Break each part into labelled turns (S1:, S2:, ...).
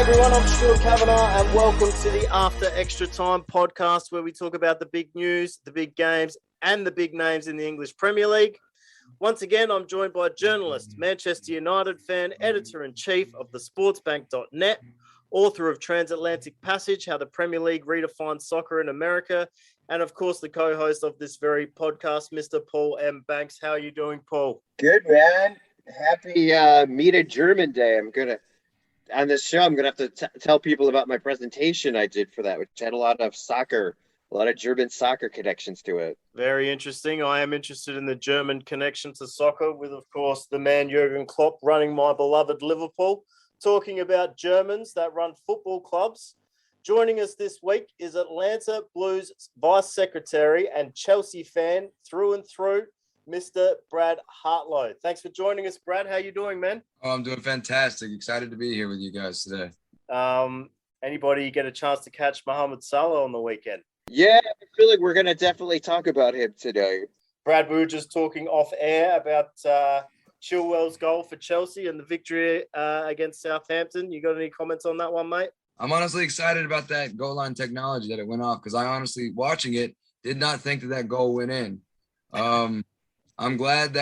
S1: everyone, I'm Stuart Kavanagh and welcome to the After Extra Time podcast where we talk about the big news, the big games and the big names in the English Premier League. Once again, I'm joined by journalist, Manchester United fan, editor-in-chief of thesportsbank.net, author of Transatlantic Passage, How the Premier League Redefined Soccer in America, and of course the co-host of this very podcast, Mr. Paul M. Banks. How are you doing, Paul?
S2: Good, man. Happy Meet a German Day. On this show, I'm going to have to tell people about my presentation I did for that, which had a lot of German soccer connections to it.
S1: Very interesting. I am interested in the German connection to soccer with, of course, the man Jurgen Klopp running my beloved Liverpool. Talking about Germans that run football clubs. Joining us this week is Atlanta Blues Vice Secretary and Chelsea fan through and through, Mr. Brad Hartloge. Thanks for joining us, Brad. How you doing, man?
S3: Oh, I'm doing fantastic. Excited to be here with you guys today.
S1: Anybody get a chance to catch Mohamed Salah on the weekend?
S2: Yeah, I feel like we're going to definitely talk about him today.
S1: Brad, we were just talking off air about Chilwell's goal for Chelsea and the victory against Southampton. You got any comments on that one, mate?
S3: I'm honestly excited about that goal line technology that it went off because I honestly, watching it, did not think that goal went in. I'm glad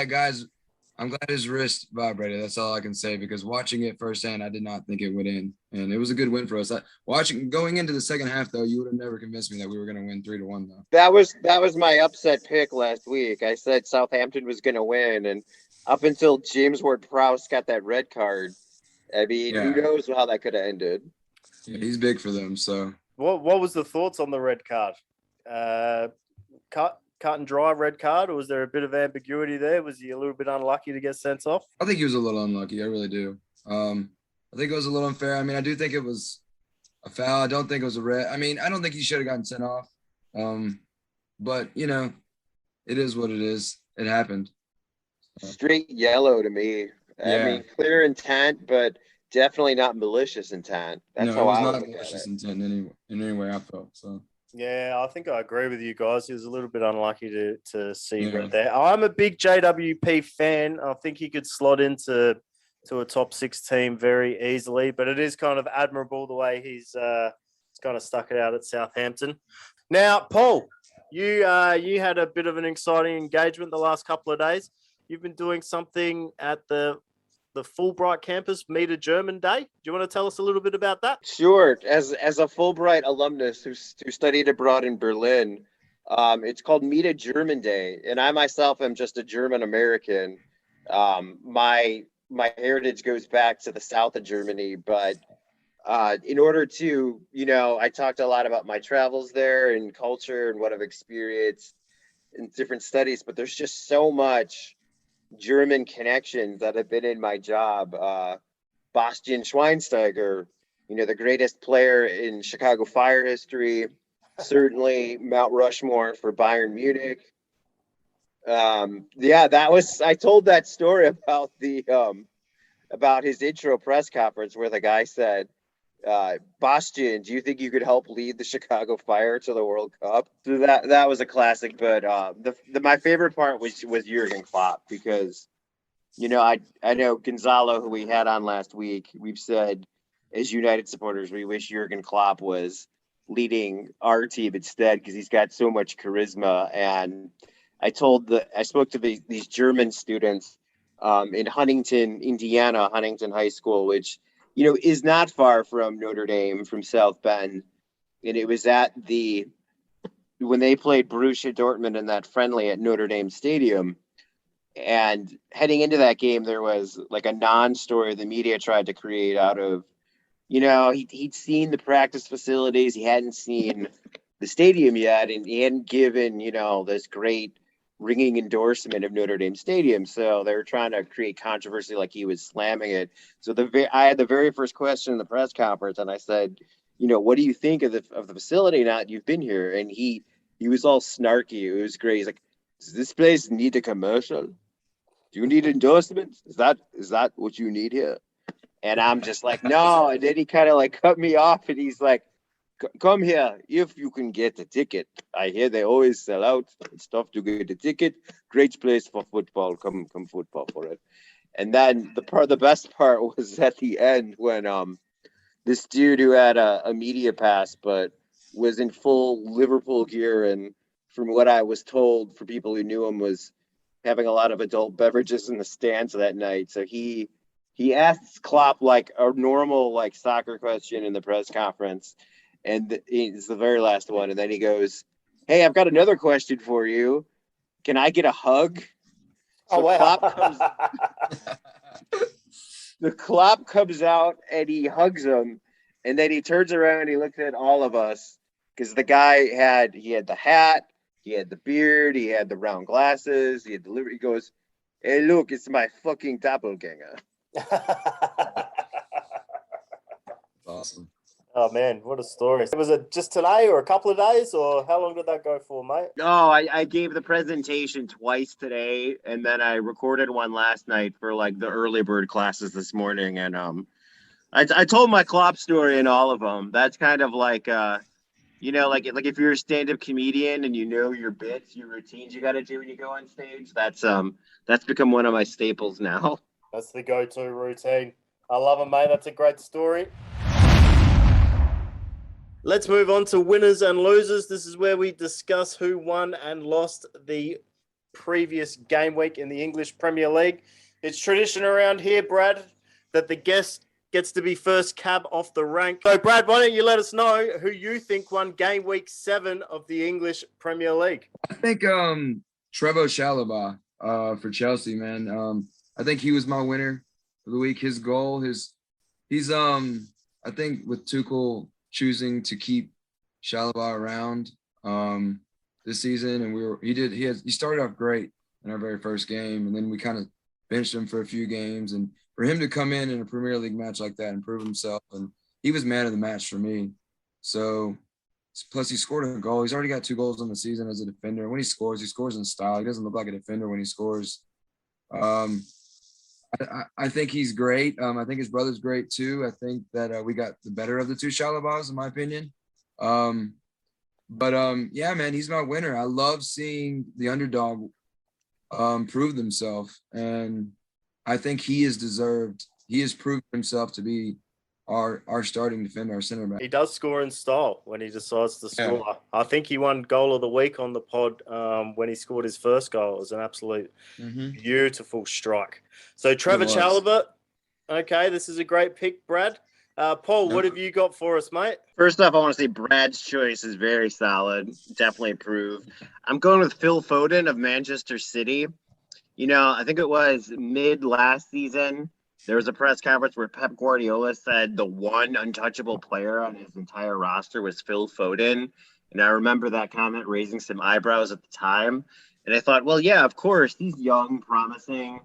S3: his wrist vibrated. That's all I can say, because watching it firsthand, I did not think it went in, and it was a good win for us. Going into the second half, though, you would have never convinced me that we were going to win 3-1, though.
S2: That was my upset pick last week. I said Southampton was going to win, and up until James Ward-Prowse got that red card, I mean, Who knows how that could have ended?
S3: Yeah, he's big for them. So,
S1: what was the thoughts on the red card? Cut and dry red card, or was there a bit of ambiguity there? Was he a little bit unlucky to get sent off?
S3: I think he was a little unlucky. I really do. I think it was a little unfair. I mean, I do think it was a foul. I don't think it was a red. I mean, I don't think he should have gotten sent off. But, you know, it is what it is. It happened.
S2: Straight yellow to me. Yeah. I mean, clear intent, but definitely not malicious intent. That's how I was. Not malicious
S3: intent in any way I felt. So.
S1: Yeah, I think I agree with you guys. He was a little bit unlucky to see right there. I'm a big JWP fan. I think he could slot into a top 6 team very easily, but it is kind of admirable the way he's kind of stuck it out at Southampton. Now, Paul, you had a bit of an exciting engagement the last couple of days. You've been doing something at the Fulbright campus, Meet a German Day. Do you want to tell us a little bit about that?
S2: Sure. As a Fulbright alumnus who studied abroad in Berlin, it's called Meet a German Day, and I myself am just a German American. My heritage goes back to the south of Germany, but in order to, I talked a lot about my travels there and culture and what I've experienced in different studies, but there's just so much German connections that have been in my job. Bastian Schweinsteiger, the greatest player in Chicago Fire history, certainly Mount Rushmore for Bayern Munich. I told that story about about his intro press conference where the guy said, Bastian, do you think you could help lead the Chicago Fire to the World Cup? So that was a classic, but my favorite part was Jurgen Klopp, because I know Gonzalo, who we had on last week, we've said as United supporters we wish Jurgen Klopp was leading our team instead, because he's got so much charisma. And I spoke to these German students in Huntington, Indiana, Huntington High School, which is not far from Notre Dame, from South Bend. And it was when they played Borussia Dortmund in that friendly at Notre Dame Stadium. And heading into that game, there was like a non-story the media tried to create out of, he'd seen the practice facilities. He hadn't seen the stadium yet. And he hadn't given, this great ringing endorsement of Notre Dame Stadium. So they were trying to create controversy like he was slamming it. So I had the very first question in the press conference, and I said, what do you think of the facility now that you've been here? And he was all snarky. It was great. He's like, does this place need a commercial? Do you need endorsements? Is that what you need here? And I'm just like, no. And then he kind of like cut me off, and he's like, come here if you can get a ticket. I hear they always sell out. It's tough to get a ticket. Great place for football. Come football for it. And then the best part was at the end when this dude who had a media pass, but was in full Liverpool gear. And from what I was told, for people who knew him, was having a lot of adult beverages in the stands that night. So he asks Klopp like a normal like soccer question in the press conference, and it's the very last one. And then he goes, "Hey, I've got another question for you. Can I get a hug?" So the Klopp comes out and he hugs him, and then he turns around and he looks at all of us because the guy had the hat, he had the beard, he had the round glasses, he had the liver. He goes, "Hey, look, it's my fucking doppelganger."
S3: Awesome.
S1: Oh man, what a story! Was it just today, or a couple of days, or how long did that go for, mate?
S2: No, I gave the presentation twice today, and then I recorded one last night for like the early bird classes this morning. And I told my Klopp story in all of them. That's kind of like like if you're a stand-up comedian and you know your bits, your routines you got to do when you go on stage. That's become one of my staples now.
S1: That's the go-to routine. I love it, mate. That's a great story. Let's move on to winners and losers. This is where we discuss who won and lost the previous game week in the English Premier League. It's tradition around here, Brad, that the guest gets to be first cab off the rank. So, Brad, why don't you let us know who you think won game week 7 of the English Premier League?
S3: I think Trevoh Chalobah for Chelsea, man. I think he was my winner of the week. His goal, he's I think with Tuchel choosing to keep Chalobah around this season, and he started off great in our very first game, and then we kind of benched him for a few games, and for him to come in a Premier League match like that and prove himself, and he was man of the match for me. So plus he scored a goal. He's already got 2 goals on the season as a defender. When he scores in style. He doesn't look like a defender when he scores. I think he's great. I think his brother's great too. I think that we got the better of the 2 Chalobahs, in my opinion. Yeah, man, he's my winner. I love seeing the underdog prove themselves, and I think he has proved himself to be our starting defender, our center back.
S1: He does score in style when he decides to score. Yeah. I think he won goal of the week on the pod when he scored his first goal. It was an absolute beautiful strike. So Trevoh Chalobah, okay, this is a great pick, Brad. Paul, what have you got for us, mate?
S2: First off, I want to say Brad's choice is very solid. Definitely approved. I'm going with Phil Foden of Manchester City. I think it was mid last season. There was a press conference where Pep Guardiola said the one untouchable player on his entire roster was Phil Foden. And I remember that comment raising some eyebrows at the time. And I thought, well, yeah, of course, he's young, promising.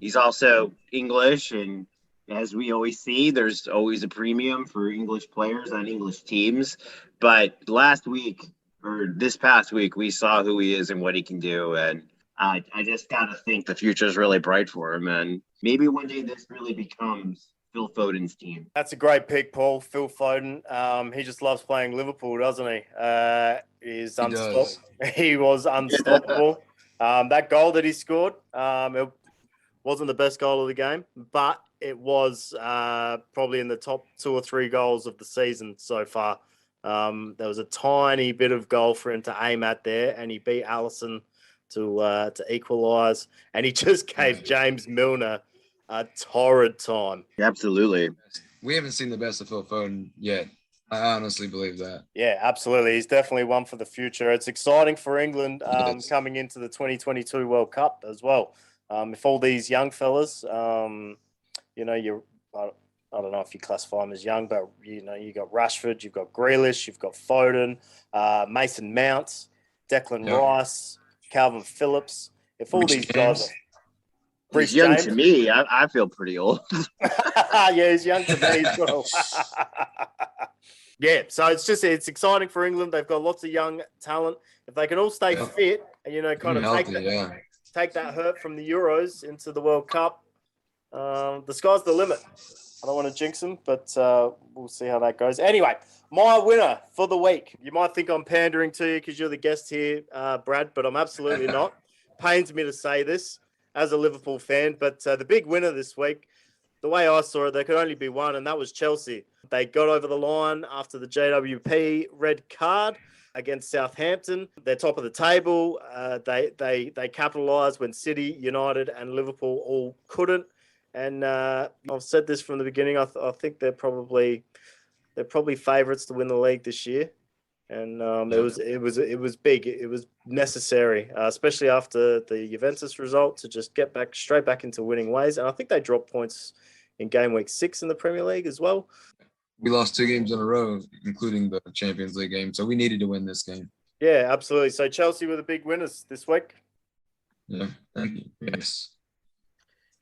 S2: He's also English. And as we always see, there's always a premium for English players on English teams. But this past week, we saw who he is and what he can do. And I just got to think the future is really bright for him. And maybe one day this really becomes Phil Foden's team.
S1: That's a great pick, Paul. Phil Foden. He just loves playing Liverpool, doesn't he? He was unstoppable. That goal that he scored, it wasn't the best goal of the game, but it was probably in the top 2 or 3 goals of the season so far. There was a tiny bit of goal for him to aim at there, and he beat Alisson to equalise, and he just gave James Milner a torrid time.
S2: Absolutely.
S3: We haven't seen the best of Phil Foden yet. I honestly believe that.
S1: Yeah, absolutely. He's definitely one for the future. It's exciting for England coming into the 2022 World Cup as well. If all these young fellas, I don't know if you classify them as young, but you got Rashford, you've got Grealish, you've got Foden, Mason Mount, Declan Rice, Calvin Phillips. If all these guys are
S2: he's young to me, I feel pretty old.
S1: Yeah, he's young to me as well. Yeah, so it's exciting for England. They've got lots of young talent. If they can all stay fit and kind of take that hurt from the Euros into the World Cup, the sky's the limit. I don't want to jinx them, but we'll see how that goes. Anyway, my winner for the week. You might think I'm pandering to you because you're the guest here, Brad, but I'm absolutely not. Pains me to say this as a Liverpool fan, but the big winner this week, the way I saw it, there could only be one, and that was Chelsea. They got over the line after the JWP red card against Southampton. They're top of the table. They capitalised when City, United, and Liverpool all couldn't. And I've said this from the beginning. I think they're probably favourites to win the league this year. And it was big. It was necessary, especially after the Juventus result, to just get straight back into winning ways. And I think they dropped points in game week 6 in the Premier League as well.
S3: We lost 2 games in a row, including the Champions League game. So we needed to win this game.
S1: Yeah, absolutely. So Chelsea were the big winners this week.
S3: Yeah, thank you. Yes.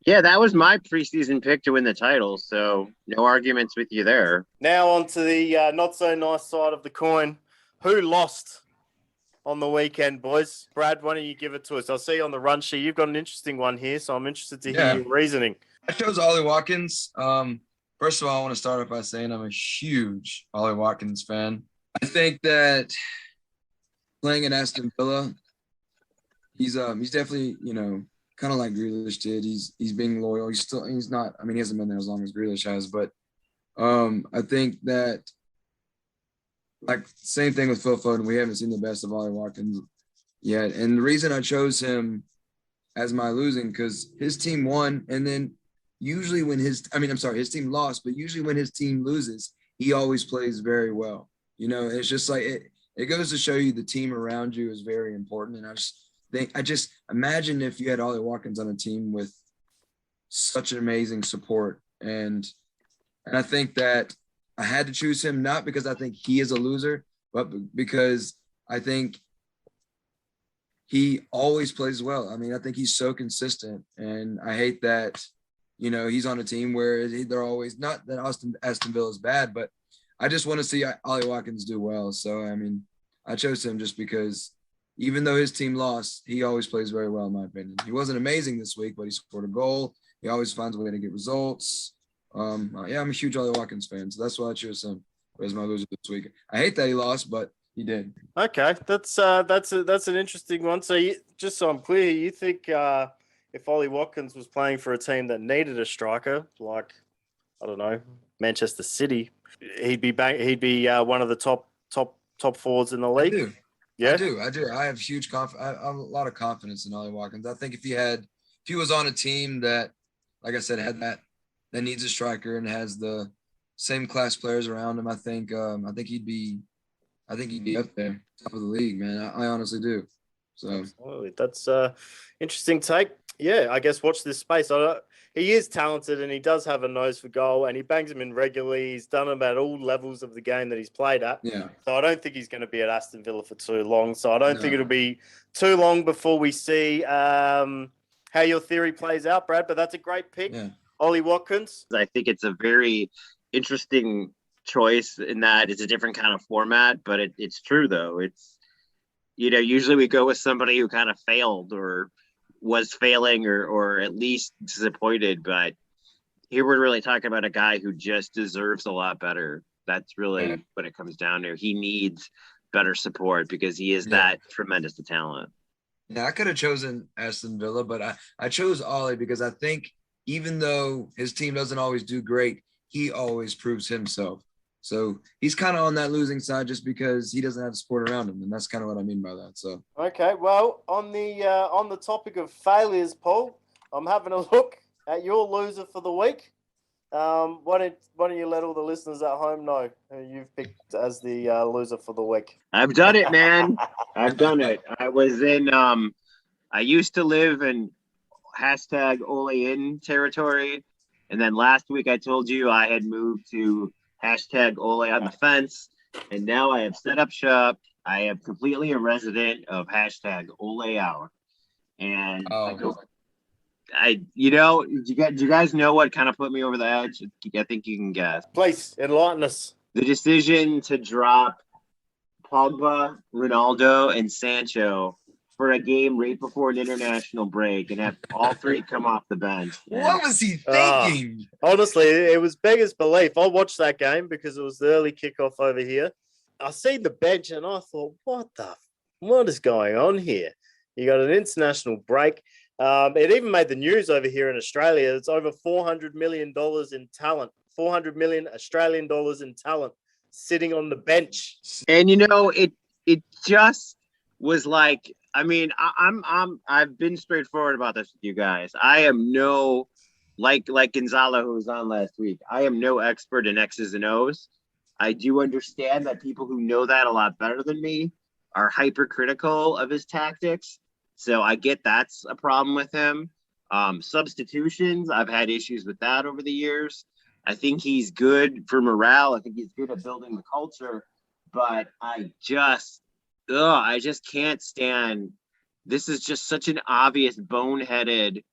S2: Yeah, that was my preseason pick to win the title. So no arguments with you there.
S1: Now on to the not so nice side of the coin. Who lost on the weekend, boys? Brad, why don't you give it to us? I'll see you on the run sheet. You've got an interesting one here, so I'm interested to hear your reasoning.
S3: I chose Ollie Watkins. First of all, I want to start off by saying I'm a huge Ollie Watkins fan. I think that playing in Aston Villa, he's definitely, kind of like Grealish did. He's being loyal. He hasn't been there as long as Grealish has, but I think that, like, same thing with Phil Foden. We haven't seen the best of Ollie Watkins yet. And the reason I chose him as my losing, because his team won, and then usually when his team lost, but usually when his team loses, he always plays very well. It's just like it goes to show you the team around you is very important. And I just imagine if you had Ollie Watkins on a team with such an amazing support. And I think that I had to choose him, not because I think he is a loser, but because I think he always plays well. I mean, I think he's so consistent, and I hate that, he's on a team where they're always, not that Aston Villa is bad, but I just want to see Ollie Watkins do well. So, I mean, I chose him just because even though his team lost, he always plays very well, in my opinion. He wasn't amazing this week, but he scored a goal. He always finds a way to get results. I'm a huge Ollie Watkins fan, so that's why I chose him as my loser this week. I hate that he lost, but he did.
S1: Okay, that's an interesting one. So, just so I'm clear, you think if Ollie Watkins was playing for a team that needed a striker, like, I don't know, Manchester City, he'd be one of the top forwards in the league?
S3: I do.
S1: Yeah,
S3: I do. I have I have a lot of confidence in Ollie Watkins. I think if he was on a team that, like I said, had that needs a striker and has the same class players around him, I think he'd be up there, top of the league, man. I honestly do. So
S1: absolutely. That's interesting take. Yeah, I guess watch this space. He is talented, and he does have a nose for goal, and he bangs them in regularly. He's done them at all levels of the game that he's played at.
S3: Yeah.
S1: So I don't think he's going to be at Aston Villa for too long. So I don't think it'll be too long before we see how your theory plays out, Brad. But that's a great pick.
S3: Yeah.
S1: Ollie Watkins.
S2: I think it's a very interesting choice in that it's a different kind of format, but it's true though. It's, usually we go with somebody who kind of failed or was failing or at least disappointed, but here we're really talking about a guy who just deserves a lot better. That's really what it comes down to. He needs better support because he is that tremendous a talent.
S3: Yeah, I could have chosen Aston Villa, but I chose Ollie because I think even though his team doesn't always do great, he always proves himself. So he's kind of on that losing side just because he doesn't have support around him, and that's kind of what I mean by that. So
S1: okay, well, on the topic of failures, Paul, I'm having a look at your loser for the week. Why don't you let all the listeners at home know who you've picked as the loser for the week?
S2: I've done it, man. I've done it. I was in. I used to live in #Ole in territory, and then last week I told you I had moved to #Ole on the fence, and now I have set up shop. I am completely a resident of #Ole Hour, and do you guys know what kind of put me over the edge? I think you can guess.
S1: Please enlighten us.
S2: The decision to drop Pogba, Ronaldo, and Sancho for a game right before an international break and have all three come off the bench.
S3: What was he thinking?
S1: Honestly, it was beggars belief. I watched that game because it was the early kickoff over here. I seen the bench and I thought, what is going on here? You got an international break. It even made the news over here in Australia. It's over $400 million in talent, 400 million Australian dollars in talent sitting on the bench.
S2: And it just was like, I mean, I've been straightforward about this with you guys. I am no like Gonzalo, who was on last week. I am no expert in X's and O's. I do understand that people who know that a lot better than me are hypercritical of his tactics. So I get that's a problem with him. Substitutions, I've had issues with that over the years. I think he's good for morale. I think he's good at building the culture. But I just can't stand. This is just such an obvious boneheaded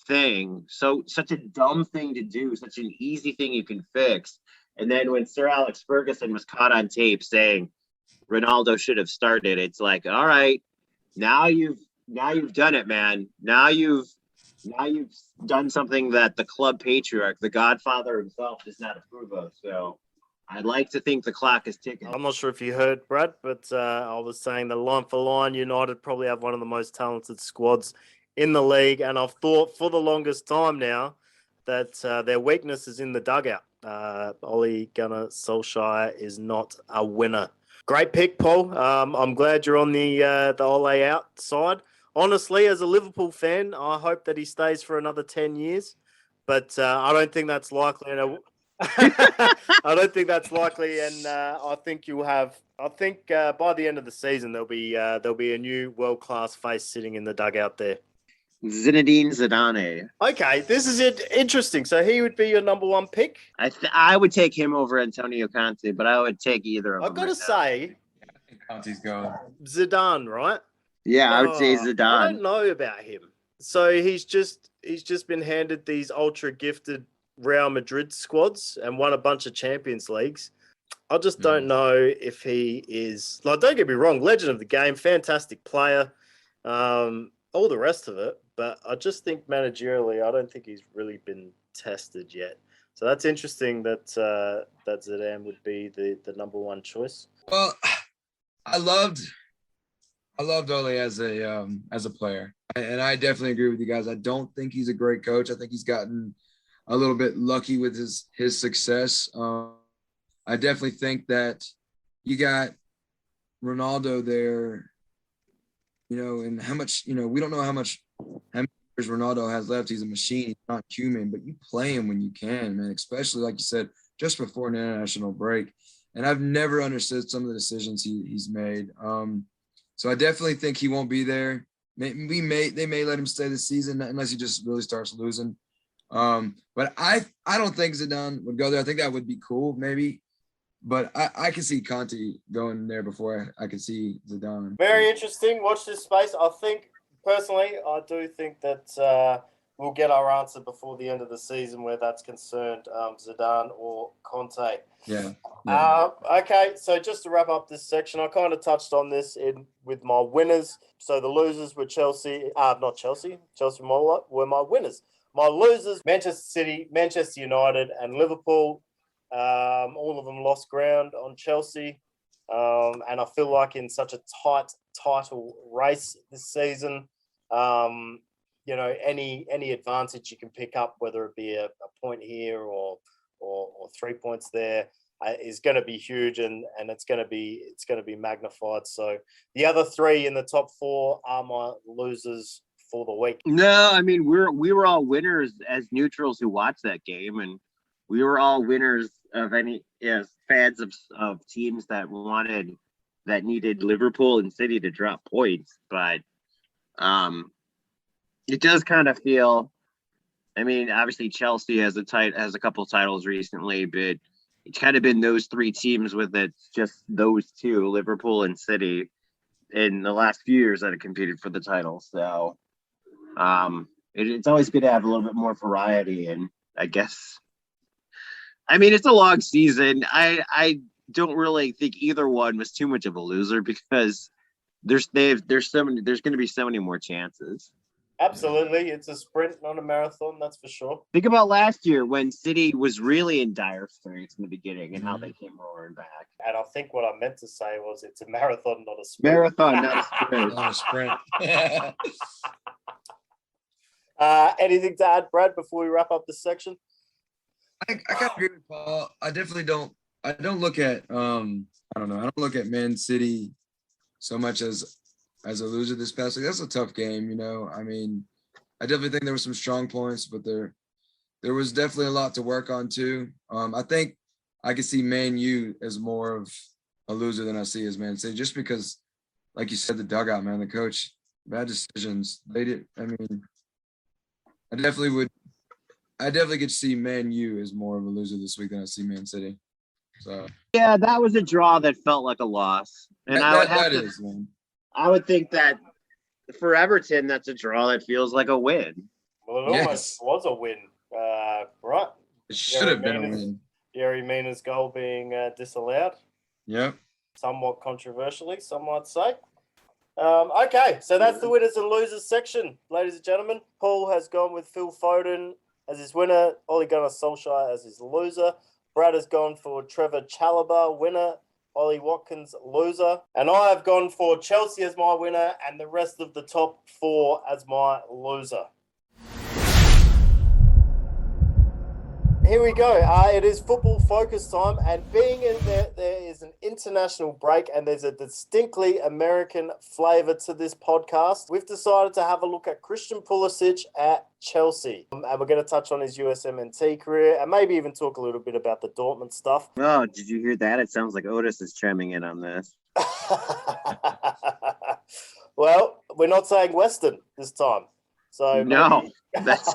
S2: thing. So such a dumb thing to do, such an easy thing you can fix. And then when Sir Alex Ferguson was caught on tape saying Ronaldo should have started, it's like, all right, now you've done it, man. Now you've done something that the club patriarch, the Godfather himself, does not approve of. So I'd like to think the clock is ticking.
S1: I'm not sure if you heard, Brad, but I was saying that line for line, United probably have one of the most talented squads in the league. And I've thought for the longest time now that their weakness is in the dugout. Ole Gunnar Solskjaer is not a winner. Great pick, Paul. I'm glad you're on the Ole out side. Honestly, as a Liverpool fan, I hope that he stays for another 10 years. But I don't think that's likely. I don't think that's likely, and I think you'll have. I think by the end of the season there'll be a new world-class face sitting in the dugout there.
S2: Zinedine Zidane.
S1: Okay, this is it. Interesting. So he would be your number one pick.
S2: I would take him over Antonio Conte, but I would take either of them.
S1: I've got to say,
S3: I think Conte's going.
S1: Zidane, right?
S2: Yeah, I would say Zidane.
S1: I don't know about him. So he's just been handed these ultra gifted Real Madrid squads and won a bunch of Champions Leagues. I just don't know if he is, like, don't get me wrong, legend of the game, fantastic player, all the rest of it. But I just think managerially, I don't think he's really been tested yet. So that's interesting that that Zidane would be the number one choice.
S3: Well, I loved Ole as a player, and I definitely agree with you guys. I don't think he's a great coach. I think he's gotten a little bit lucky with his success. I definitely think that you got Ronaldo there, and how much, we don't know how many years Ronaldo has left. He's a machine, he's not human, but you play him when you can, man, especially like you said, just before an international break. And I've never understood some of the decisions he's made. So I definitely think he won't be there. They may let him stay this season unless he just really starts losing. But I don't think Zidane would go there. I think that would be cool, maybe. But I can see Conte going there before I can see Zidane.
S1: Very interesting. Watch this space. I think, personally, I do think that we'll get our answer before the end of the season where that's concerned, Zidane or Conte.
S3: Yeah.
S1: Okay, so just to wrap up this section, I kind of touched on this with my winners. So the losers were Chelsea. Chelsea were my winners. My losers, Manchester City, Manchester United, and Liverpool. All of them lost ground on Chelsea. And I feel like in such a tight title race this season, any advantage you can pick up, whether it be a point here or 3 points there, is going to be huge, and it's going to be magnified. So the other three in the top four are my losers for the week.
S2: No, I mean we were all winners as neutrals who watched that game, and we were all winners of fans of teams that needed Liverpool and City to drop points. But it does kind of feel, I mean, obviously Chelsea has a couple of titles recently, but it's kind of been those three teams with it, just those two, Liverpool and City, in the last few years that have competed for the title. So it's always good to have a little bit more variety. And I guess, I mean, it's a long season. I don't really think either one was too much of a loser because there's going to be so many more chances.
S1: Absolutely. It's a sprint, not a marathon, that's for sure.
S2: Think about last year when City was really in dire straits in the beginning and how they came roaring back.
S1: And I think what I meant to say was it's a marathon, not a sprint.
S2: Marathon, not a sprint.
S3: Not a sprint.
S1: Anything to add, Brad, before we wrap up this section?
S3: I kind of agree with Paul. I definitely don't. I don't look at. I don't know. I don't look at Man City so much as a loser this past week. That's a tough game, you know. I mean, I definitely think there were some strong points, but there was definitely a lot to work on too. I think I could see Man U as more of a loser than I see as Man City, just because, like you said, the dugout, man, the coach, bad decisions. They did. I mean, I definitely could see Man U as more of a loser this week than I see Man City. So
S2: Yeah, that was a draw that felt like a loss. And I would think that for Everton, that's a draw that feels like a win.
S1: Well, it almost was a win, right?
S3: It should have been a win.
S1: Yerry Mina's goal being disallowed.
S3: Yep.
S1: Somewhat controversially, some might say. Okay, so that's the winners and losers section, ladies and gentlemen. Paul has gone with Phil Foden as his winner, Ole Gunnar Solskjaer as his loser. Brad has gone for Trevor Chalobah, winner, Ollie Watkins, loser. And I have gone for Chelsea as my winner and the rest of the top four as my loser. Here we go. It is football focus time, and being in there is an international break, and there's a distinctly American flavour to this podcast. We've decided to have a look at Christian Pulisic at Chelsea, and we're going to touch on his USMNT career, and maybe even talk a little bit about the Dortmund stuff.
S2: Oh, did you hear that? It sounds like Otis is chiming in on this.
S1: Well, we're not saying Western this time, so
S2: no, that's.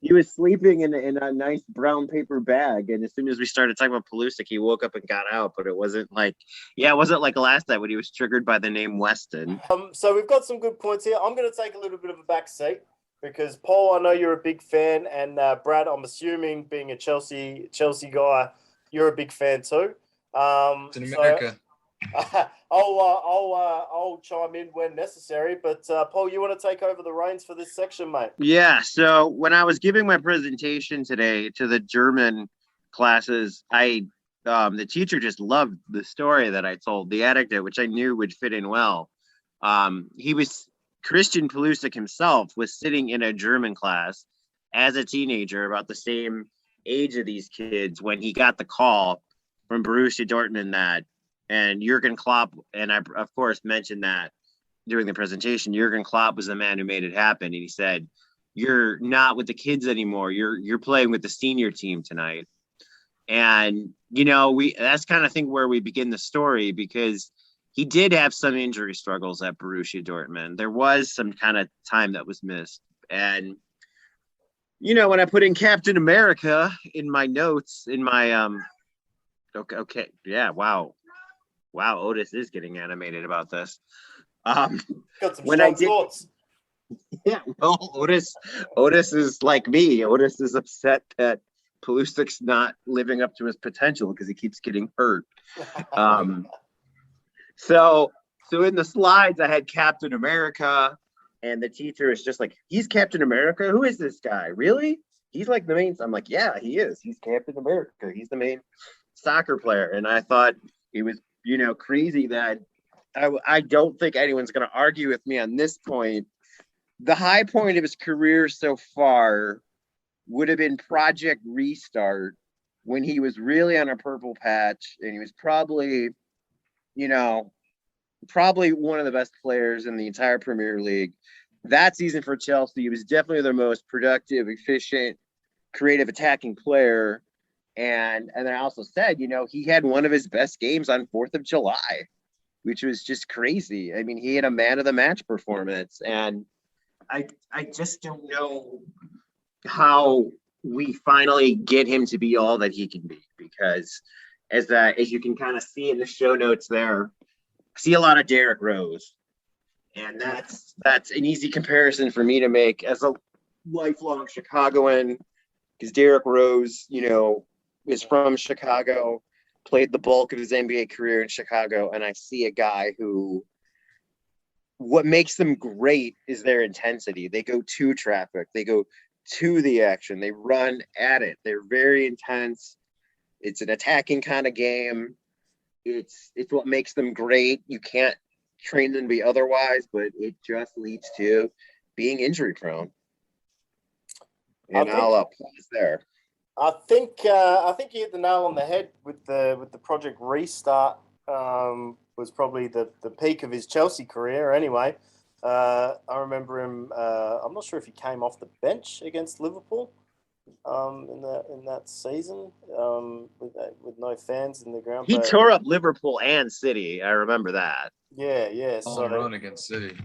S2: He was sleeping in a nice brown paper bag, and as soon as we started talking about Pulisic, he woke up and got out. But it wasn't like last night when he was triggered by the name Weston.
S1: So we've got some good points here. I'm going to take a little bit of a back seat because Paul, I know you're a big fan, and Brad, I'm assuming being a Chelsea guy, you're a big fan too.
S3: It's in America.
S1: I'll chime in when necessary, but Paul, you want to take over the reins for this section, mate?
S2: Yeah. So when I was giving my presentation today to the German classes, the teacher just loved the story that I told, the anecdote, which I knew would fit in well. Christian Pulisic himself was sitting in a German class as a teenager, about the same age of these kids, when he got the call from Borussia Dortmund and Jurgen Klopp, and I, of course, mentioned that during the presentation, Jurgen Klopp was the man who made it happen. And he said, "You're not with the kids anymore. You're playing with the senior team tonight." And, you know, that's kind of thing where we begin the story, because he did have some injury struggles at Borussia Dortmund. There was some kind of time that was missed. And, you know, when I put in Captain America in my notes, in my, okay. Yeah. Wow, Otis is getting animated about this.
S1: Got some strong thoughts.
S2: Yeah, well, Otis is like me. Otis is upset that Pulisic's not living up to his potential because he keeps getting hurt. So in the slides, I had Captain America, and the teacher is just like, "He's Captain America? Who is this guy? Really? He's like the main." I'm like, "Yeah, he is. He's Captain America. He's the main soccer player." And I thought it was, you know, crazy that I don't think anyone's going to argue with me on this point. The high point of his career so far would have been Project Restart, when he was really on a purple patch, and he was probably one of the best players in the entire Premier League. That season for Chelsea, he was definitely their most productive, efficient, creative attacking player. And I also said, you know, he had one of his best games on 4th of July, which was just crazy. I mean, he had a man of the match performance, and I just don't know how we finally get him to be all that he can be, because as you can kind of see in the show notes there, I see a lot of Derrick Rose, and that's an easy comparison for me to make as a lifelong Chicagoan, because Derrick Rose, you know, is from Chicago, played the bulk of his NBA career in Chicago, and I see a guy who, what makes them great is their intensity. They go to traffic, they go to the action, they run at it. They're very intense. It's an attacking kind of game. It's what makes them great. You can't train them to be otherwise, but it just leads to being injury prone.
S1: I
S2: And
S1: think-
S2: I'll pause there.
S1: I think you hit the nail on the head with the Project Restart. Was probably the peak of his Chelsea career. Anyway, I remember him. I'm not sure if he came off the bench against Liverpool in that season with no fans in the ground.
S2: He tore up Liverpool and City. I remember that.
S1: Yeah.
S3: Long run against City.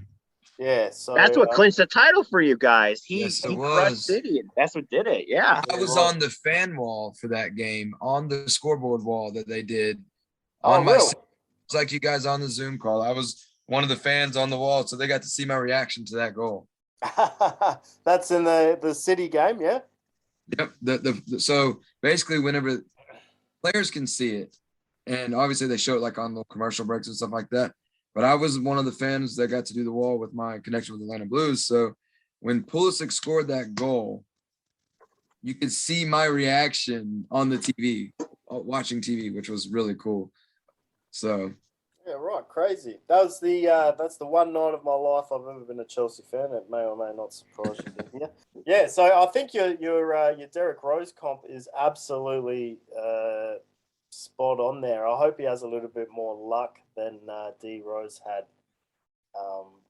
S1: Yeah, so
S2: That's what clinched the title for you guys. He
S3: Yes, it
S2: crushed
S3: was.
S2: City. That's what did it. Yeah.
S3: I was on the fan wall for that game, on the scoreboard wall that they did.
S1: Oh,
S3: On my,
S1: really?
S3: it's like you guys on the Zoom call. I was one of the fans on the wall, so they got to see my reaction to that goal.
S1: That's in the City game, yeah.
S3: Yep. So basically, whenever players can see it, and obviously they show it like on the commercial breaks and stuff like that. But I was one of the fans that got to do the wall with my connection with Atlanta Blues. So when Pulisic scored that goal, you could see my reaction on the TV, watching TV, which was really cool. So
S1: yeah, right, crazy. That's the one night of my life I've ever been a Chelsea fan. It may or may not surprise you. Yeah. So I think your Derek Rose comp is absolutely spot on there. I hope he has a little bit more luck than D Rose had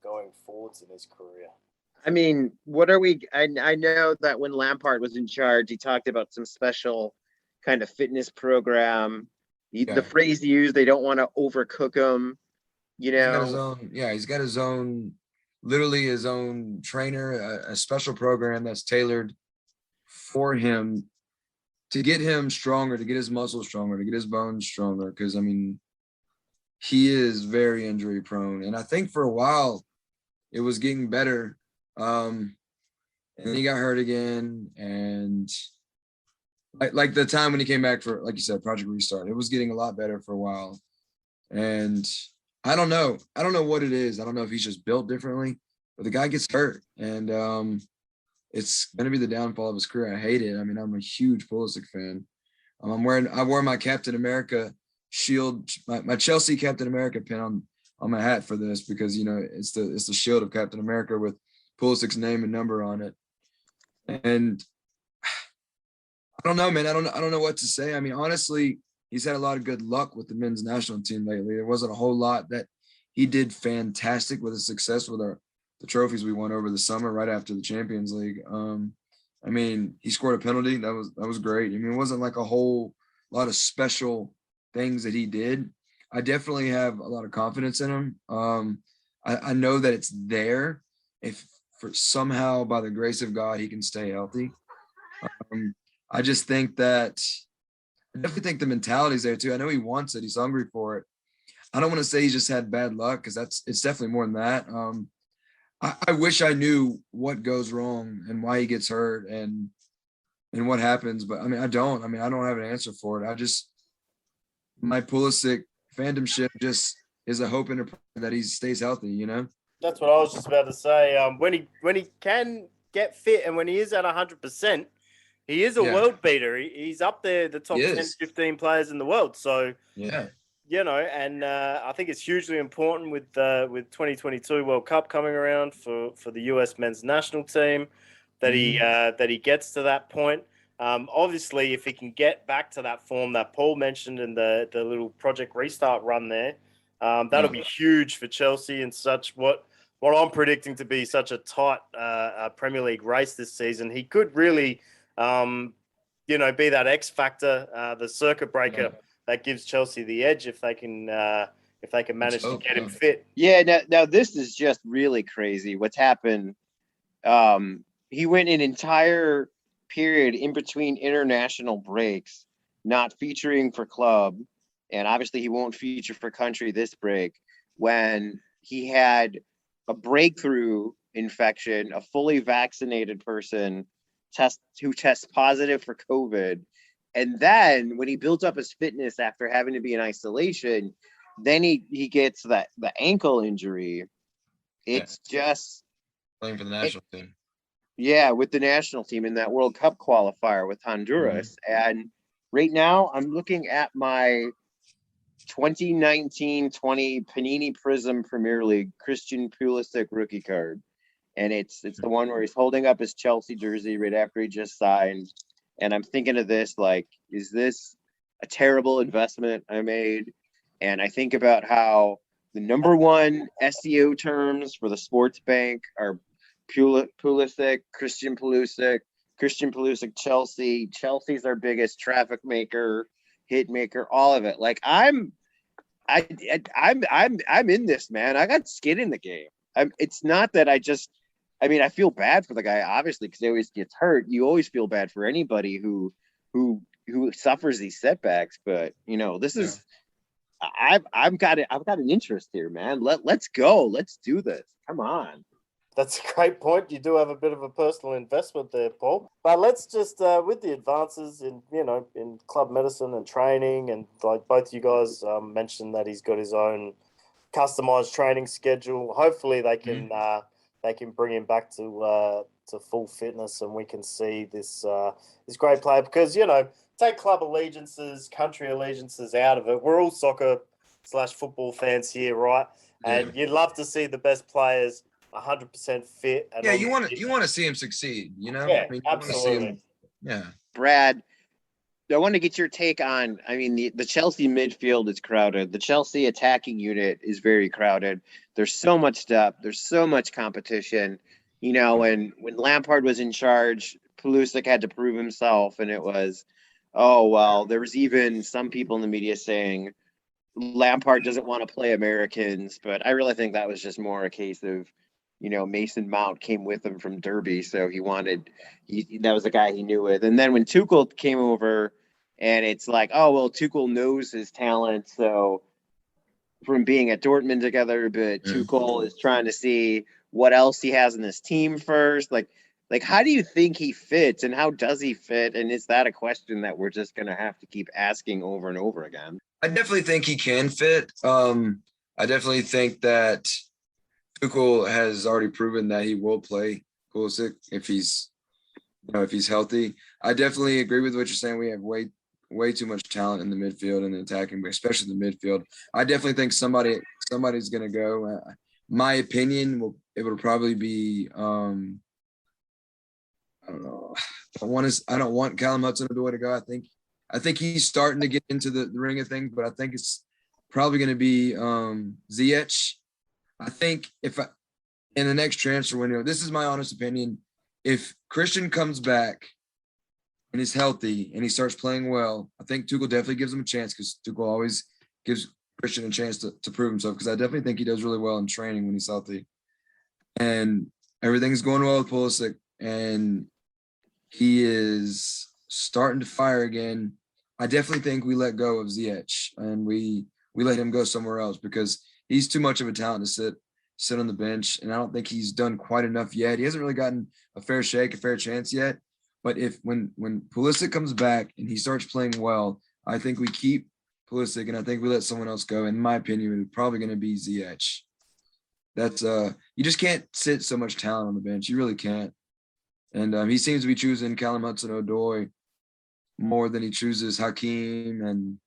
S1: going forwards in his career.
S2: I mean, what are we? I know that when Lampard was in charge, he talked about some special kind of fitness program. The phrase he used, they don't want to overcook him. You know,
S3: he's got his own, literally his own trainer, a special program that's tailored for him to get him stronger, to get his muscles stronger, to get his bones stronger. Because, I mean, he is very injury prone. And I think for a while it was getting better. And then he got hurt again. And like the time when he came back for, like you said, Project Restart, it was getting a lot better for a while. And I don't know what it is. I don't know if he's just built differently, but the guy gets hurt. And it's going to be the downfall of his career. I hate it. I mean, I'm a huge Pulisic fan. I wore my Captain America shield, my Chelsea Captain America pin on my hat for this because, you know, it's the shield of Captain America with Pulisic's name and number on it. And I don't know, man. I don't know what to say. I mean, honestly, he's had a lot of good luck with the men's national team lately. There wasn't a whole lot that he did fantastic with his success with the trophies we won over the summer right after the Champions League. I mean, he scored a penalty. That was great. I mean, it wasn't like a whole lot of special things that he did. I definitely have a lot of confidence in him. I know that it's there if for somehow by the grace of God he can stay healthy. I just think that I definitely think the mentality's there too. I know he wants it. He's hungry for it. I don't want to say he's just had bad luck because it's definitely more than that. I wish I knew what goes wrong and why he gets hurt and what happens, but I mean, I don't have an answer for it. My Pulisic fandomship just is a hope and a prayer that he stays healthy, you know?
S1: That's what I was just about to say. When he can get fit and when he is at 100%, he is a world beater. He's up there, the top 10, 15 players in the world. So,
S3: yeah.
S1: You know, and I think it's hugely important with 2022 World Cup coming around for the US men's national team that he gets to that point. Obviously, if he can get back to that form that Paul mentioned in the little Project Restart run there, that'll be huge for Chelsea and such what I'm predicting to be such a tight Premier League race this season. He could really, be that X factor, the circuit breaker. Yeah. That gives Chelsea the edge if they can manage to get him fit.
S2: Yeah, now this is just really crazy. What's happened? He went an entire period in between international breaks, not featuring for club, and obviously he won't feature for country this break. When he had a breakthrough infection, a fully vaccinated person who tests positive for COVID. And then when he built up his fitness after having to be in isolation, then he gets the ankle injury. It's just
S3: playing for the national team.
S2: Yeah, with the national team in that World Cup qualifier with Honduras. And right now I'm looking at my 2019-20 Panini Prism Premier League Christian Pulisic rookie card. and it's the one where he's holding up his Chelsea jersey right after he just signed. And I'm thinking of this like, is this a terrible investment I made? And I think about how the number one SEO terms for the sports bank are Pulisic, Christian Pulisic, Chelsea. Chelsea's our biggest traffic maker, hit maker, all of it. Like I'm in this, man. I got skin in the game. It's not that I feel bad for the guy, obviously, because he always gets hurt. You always feel bad for anybody who suffers these setbacks. But this is I've got an interest here, man. Let's go. Let's do this. Come on.
S1: That's a great point. You do have a bit of a personal investment there, Paul. But let's just, with the advances in club medicine and training, and like both you guys mentioned that he's got his own customized training schedule. Hopefully, they can bring him back to full fitness, and we can see this great player. Because take club allegiances, country allegiances out of it. We're all soccer/football fans here, right? And you'd love to see the best players 100% fit. And
S3: you want to see him succeed,
S1: Yeah, absolutely.
S2: Brad, I want to get your take on, the Chelsea midfield is crowded. The Chelsea attacking unit is very crowded. There's so much depth. There's so much competition. When Lampard was in charge, Pulisic had to prove himself, and it was, there was even some people in the media saying Lampard doesn't want to play Americans, but I really think that was just more a case of, Mason Mount came with him from Derby, so that was the guy he knew with. And then when Tuchel came over, and it's like, Tuchel knows his talent, so from being at Dortmund together, but Tuchel is trying to see what else he has in his team first. Like how do you think he fits, and how does he fit? And is that a question that we're just going to have to keep asking over and over again?
S3: I definitely think he can fit. I definitely think that Tuchel has already proven that he will play Pulisic if he's healthy. I definitely agree with what you're saying. We have way too much talent in the midfield and the attacking, but especially the midfield. I definitely think somebody's going to go. My opinion, it would probably be I don't know. I don't want Callum Hudson-Odoi to go. I think he's starting to get into the ring of things, but I think it's probably going to be Ziyech. I think in the next transfer window, this is my honest opinion, if Christian comes back and is healthy and he starts playing well, I think Tuchel definitely gives him a chance, because Tuchel always gives Christian a chance to prove himself, because I definitely think he does really well in training when he's healthy. And everything's going well with Pulisic, and he is starting to fire again. I definitely think we let go of Ziyech and we let him go somewhere else, because he's too much of a talent to sit on the bench, and I don't think he's done quite enough yet. He hasn't really gotten a fair chance yet. But when Pulisic comes back and he starts playing well, I think we keep Pulisic, and I think we let someone else go. In my opinion, it's probably going to be Ziyech. That's you just can't sit so much talent on the bench. You really can't. And he seems to be choosing Callum Hudson-Odoi more than he chooses Hakeem,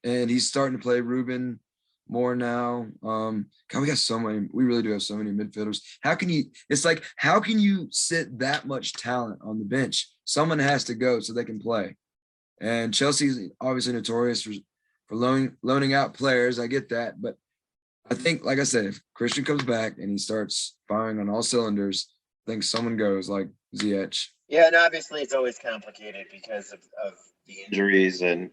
S3: and he's starting to play Ruben more now. God, we really do have so many midfielders. How can you sit that much talent on the bench? Someone has to go so they can play. And Chelsea's obviously notorious for loaning out players. I get that. But I think, like I said, if Christian comes back and he starts firing on all cylinders, I think someone goes like Ziyech.
S2: Yeah, and obviously it's always complicated because of the injuries and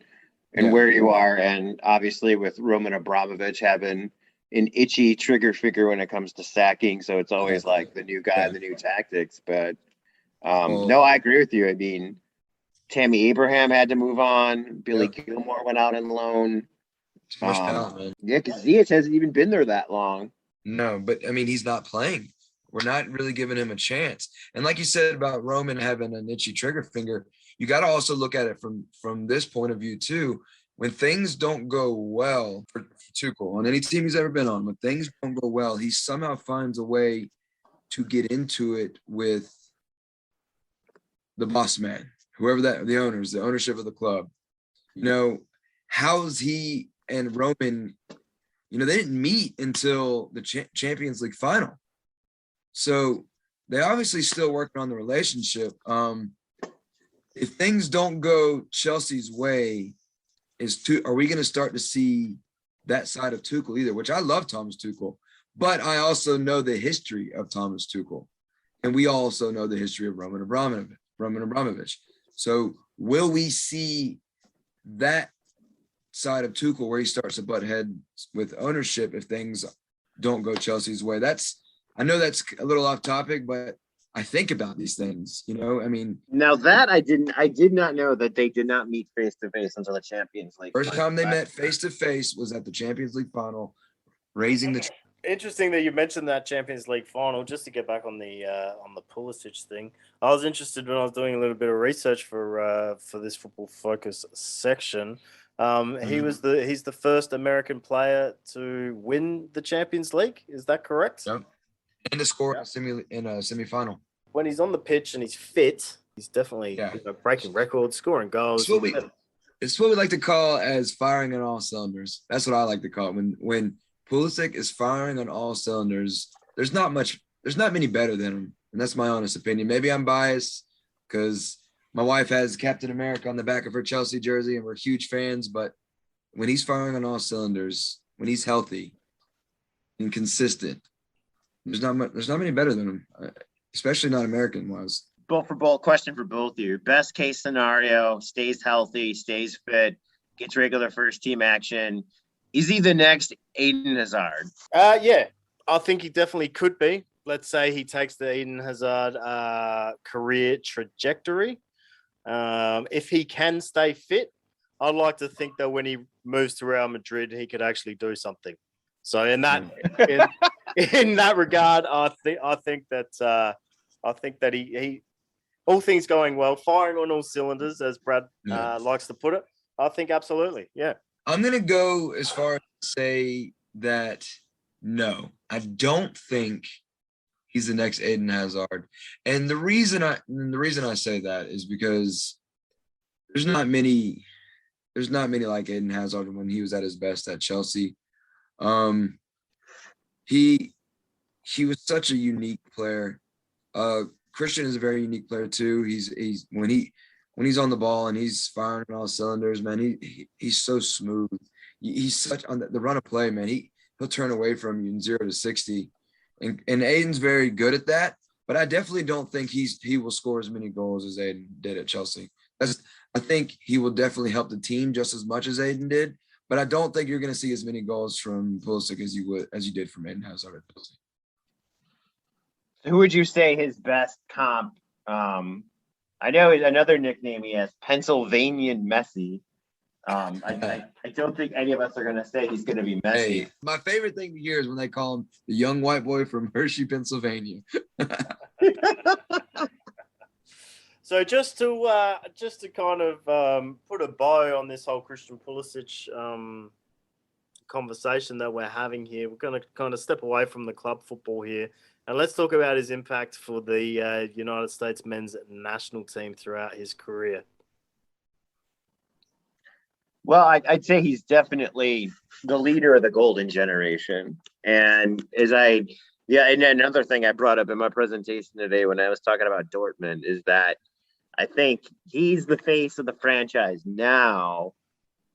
S2: where you are. And obviously with Roman Abramovich having an itchy trigger finger when it comes to sacking. So it's always like the new guy, the new tactics. But no, I agree with you. Tammy Abraham had to move on. Billy Gilmore went out on loan.
S3: Too much talent, man.
S2: Yeah, because Ziyech hasn't even been there that long.
S3: No, but he's not playing. We're not really giving him a chance. And like you said about Roman having an itchy trigger finger, you got to also look at it from this point of view too. When things don't go well for Tuchel on any team he's ever been on, when things don't go well, he somehow finds a way to get into it with the boss man, whoever the owners, the ownership of the club. How's he and Roman, they didn't meet until the Champions League final. So they obviously still working on the relationship. If things don't go Chelsea's way, are we going to start to see that side of Tuchel either? Which I love Thomas Tuchel, but I also know the history of Thomas Tuchel, and we also know the history of Roman Abramovich. So will we see that side of Tuchel where he starts to butt heads with ownership if things don't go Chelsea's way? I know that's a little off topic, but I think about these things, I mean.
S2: Now that I did not know that they did not meet face to face until the Champions League.
S3: First time they met face to face was at the Champions League final, raising the.
S1: Interesting that you mentioned that Champions League final. Just to get back on the Pulisic thing, I was interested when I was doing a little bit of research for this Football Focus section. He's the first American player to win the Champions League. Is that correct?
S3: Yep. And to score in a semifinal.
S1: When he's on the pitch and he's fit, he's definitely breaking records, scoring goals.
S3: It's what we like to call as firing on all cylinders. That's what I like to call it. When Pulisic is firing on all cylinders, there's not many better than him. And that's my honest opinion. Maybe I'm biased because my wife has Captain America on the back of her Chelsea jersey and we're huge fans. But when he's firing on all cylinders, when he's healthy and consistent, there's not many better than him, especially not American-wise.
S2: Question for both of you. Best case scenario, stays healthy, stays fit, gets regular first team action. Is he the next Eden Hazard?
S1: Yeah, I think he definitely could be. Let's say he takes the Eden Hazard career trajectory. If he can stay fit, I'd like to think that when he moves to Real Madrid, he could actually do something. So in that in that regard, I think that he all things going well, firing on all cylinders, as Brad likes to put it. I think absolutely, yeah.
S3: I'm gonna go as far as to say that no, I don't think he's the next Eden Hazard, and the reason I say that is because there's not many like Eden Hazard when he was at his best at Chelsea. He was such a unique player. Christian is a very unique player too. He's when he's on the ball and he's firing on all cylinders, man. He's so smooth. He's such on the run of play, man. He'll turn away from you in 0 to 60, and Aiden's very good at that. But I definitely don't think he will score as many goals as Aiden did at Chelsea. I think he will definitely help the team just as much as Aiden did. But I don't think you're going to see as many goals from Pulisic as you did from Eden Hazard at Chelsea.
S2: Who would you say his best comp? I know another nickname he has, Pennsylvanian Messi. I don't think any of us are going to say he's going to be Messi.
S3: Hey, my favorite thing to hear is when they call him the young white boy from Hershey, Pennsylvania.
S1: So just to kind of put a bow on this whole Christian Pulisic conversation that we're having here, we're going to kind of step away from the club football here, and let's talk about his impact for the United States men's national team throughout his career.
S2: Well, I'd say he's definitely the leader of the golden generation. And and another thing I brought up in my presentation today when I was talking about Dortmund is that I think he's the face of the franchise now.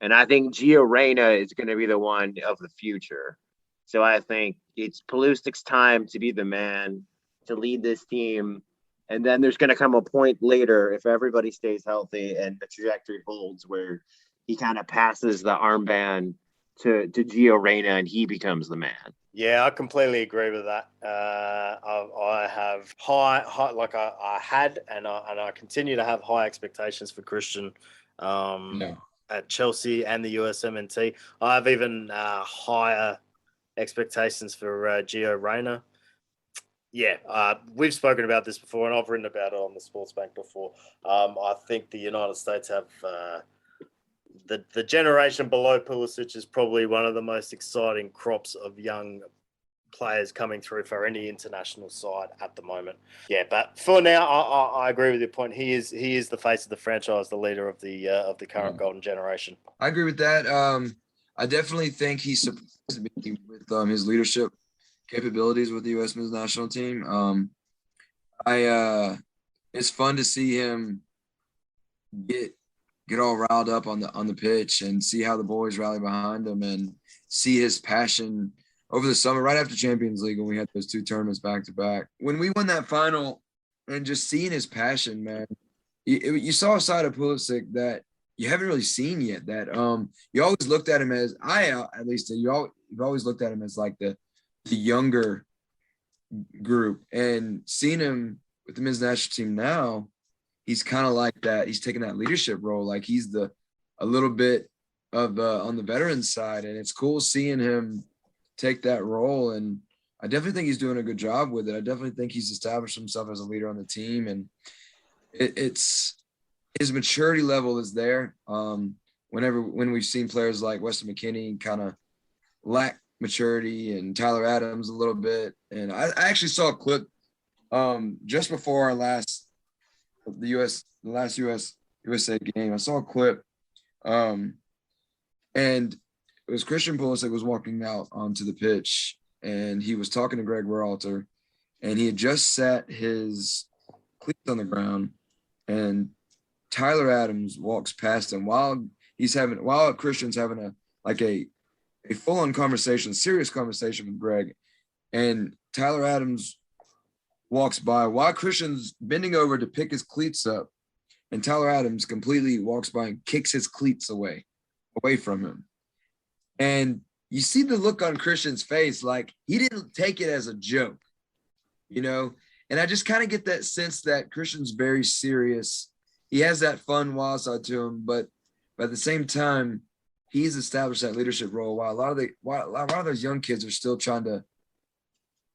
S2: And I think Gio Reyna is going to be the one of the future. So I think it's Pulisic's time to be the man, to lead this team. And then there's going to come a point later, if everybody stays healthy and the trajectory holds, where he kind of passes the armband to Gio Reyna and he becomes the man.
S1: Yeah, I completely agree with that. I have I had and I continue to have high expectations for Christian at Chelsea and the USMNT. I have even higher expectations for Gio Reyna. Yeah, we've spoken about this before, and I've written about it on the Sports Bank before. I think the United States have the generation below Pulisic is probably one of the most exciting crops of young players coming through for any international side at the moment. Yeah, but for now, I agree with your point. He is the face of the franchise, the leader of the current golden generation.
S3: I agree with that. I definitely think he surprised me with his leadership capabilities with the U.S. men's national team. It's fun to see him get all riled up on the pitch and see how the boys rally behind him and see his passion over the summer, right after Champions League when we had those 2 tournaments back to back. When we won that final and just seeing his passion, man, you saw a side of Pulisic that you haven't really seen yet. That you always looked at him as you've always looked at him as like the younger group, and seeing him with the men's national team now, he's kind of like that. He's taking that leadership role, like he's a little bit of on the veteran side, and it's cool seeing him take that role. And I definitely think he's doing a good job with it. I definitely think he's established himself as a leader on the team, and it's his maturity level is there. When we've seen players like Weston McKennie kind of lack maturity, and Tyler Adams a little bit. And I actually saw a clip just before the last USA game. I saw a clip, and it was Christian Pulisic was walking out onto the pitch, and he was talking to Greg Berhalter, and he had just set his cleats on the ground, and Tyler Adams walks past him while Christian's having a full-on conversation, serious conversation with Greg, and Tyler Adams walks by while Christian's bending over to pick his cleats up, and Tyler Adams completely walks by and kicks his cleats away from him. And you see the look on Christian's face, like he didn't take it as a joke, you know? And I just kind of get that sense that Christian's very serious. He has that fun wild side to him, but at the same time, he's established that leadership role while a lot of those young kids are still trying to –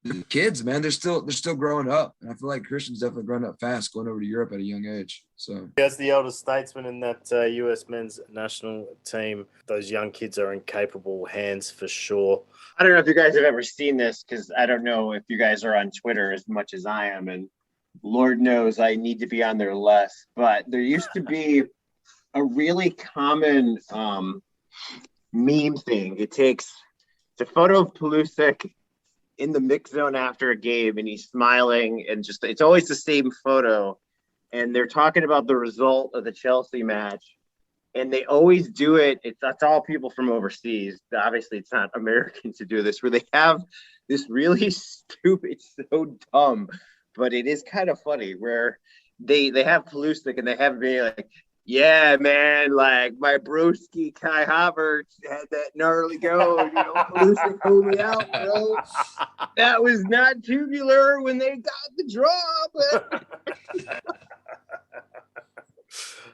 S3: the kids, man, they're still growing up. And I feel like Christian's definitely growing up fast, going over to Europe at a young age. So
S1: as the elder statesman in that U.S. men's national team, those young kids are in capable hands for sure.
S2: I don't know if you guys have ever seen this, because I don't know if you guys are on Twitter as much as I am, and Lord knows I need to be on there less. But there used to be a really common meme thing. It's a photo of Pulisic in the mix zone after a game, and he's smiling, and just it's always the same photo, and they're talking about the result of the Chelsea match, and they always do it. That's all people from overseas. Obviously, it's not Americans to do this, where they have this really stupid, so dumb, but it is kind of funny, where they have Pulisic and they have me like, yeah, man, like my broski Kai Havertz had that gnarly goal, Pulisic pulled me out, bro. That was not tubular when they got the draw, but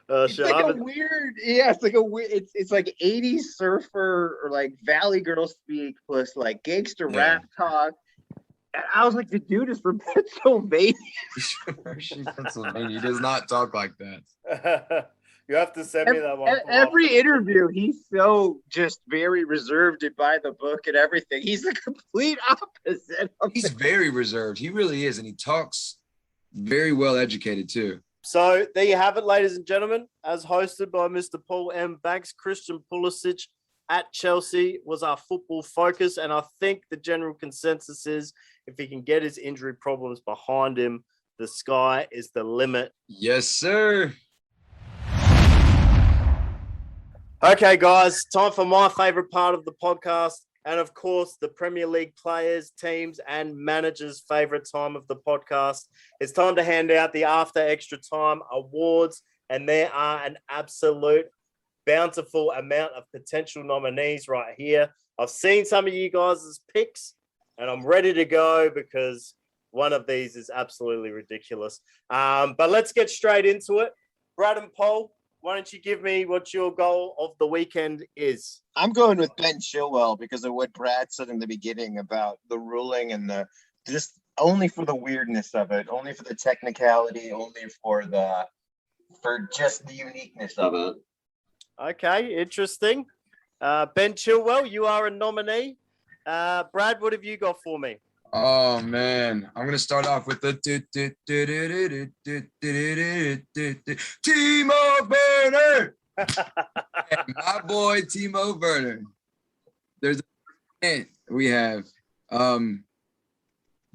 S2: it's like a weird, it's like 80s surfer or like Valley Girl speak plus like gangster rap talk. And I was like, the dude is from Pennsylvania.
S3: Pennsylvania. He does not talk like that.
S1: You have to send me that one.
S2: Every interview, he's so just very reserved and by the book and everything. He's the complete opposite.
S3: He's very reserved. He really is. And he talks very well educated too.
S1: So there you have it, ladies and gentlemen. As hosted by Mr. Paul M. Banks, Christian Pulisic at Chelsea was our football focus. And I think the general consensus is if he can get his injury problems behind him, the sky is the limit.
S3: Yes, sir.
S1: Okay, guys, time for my favorite part of the podcast. And of course, the Premier League players, teams, and managers' favorite time of the podcast. It's time to hand out the After Extra Time awards. And there are an absolute bountiful amount of potential nominees right here. I've seen some of you guys' picks, and I'm ready to go because one of these is absolutely ridiculous. But let's get straight into it. Brad and Paul, why don't you give me what your goal of the weekend is?
S2: I'm going with Ben Chilwell because of what Brad said in the beginning about the ruling and the just only for the weirdness of it, only for the technicality, only for just the uniqueness of it.
S1: Okay, interesting. Ben Chilwell, you are a nominee. Brad, what have you got for me?
S3: Oh man, I'm gonna start off with the Timo Werner. My boy Timo Werner. There's we have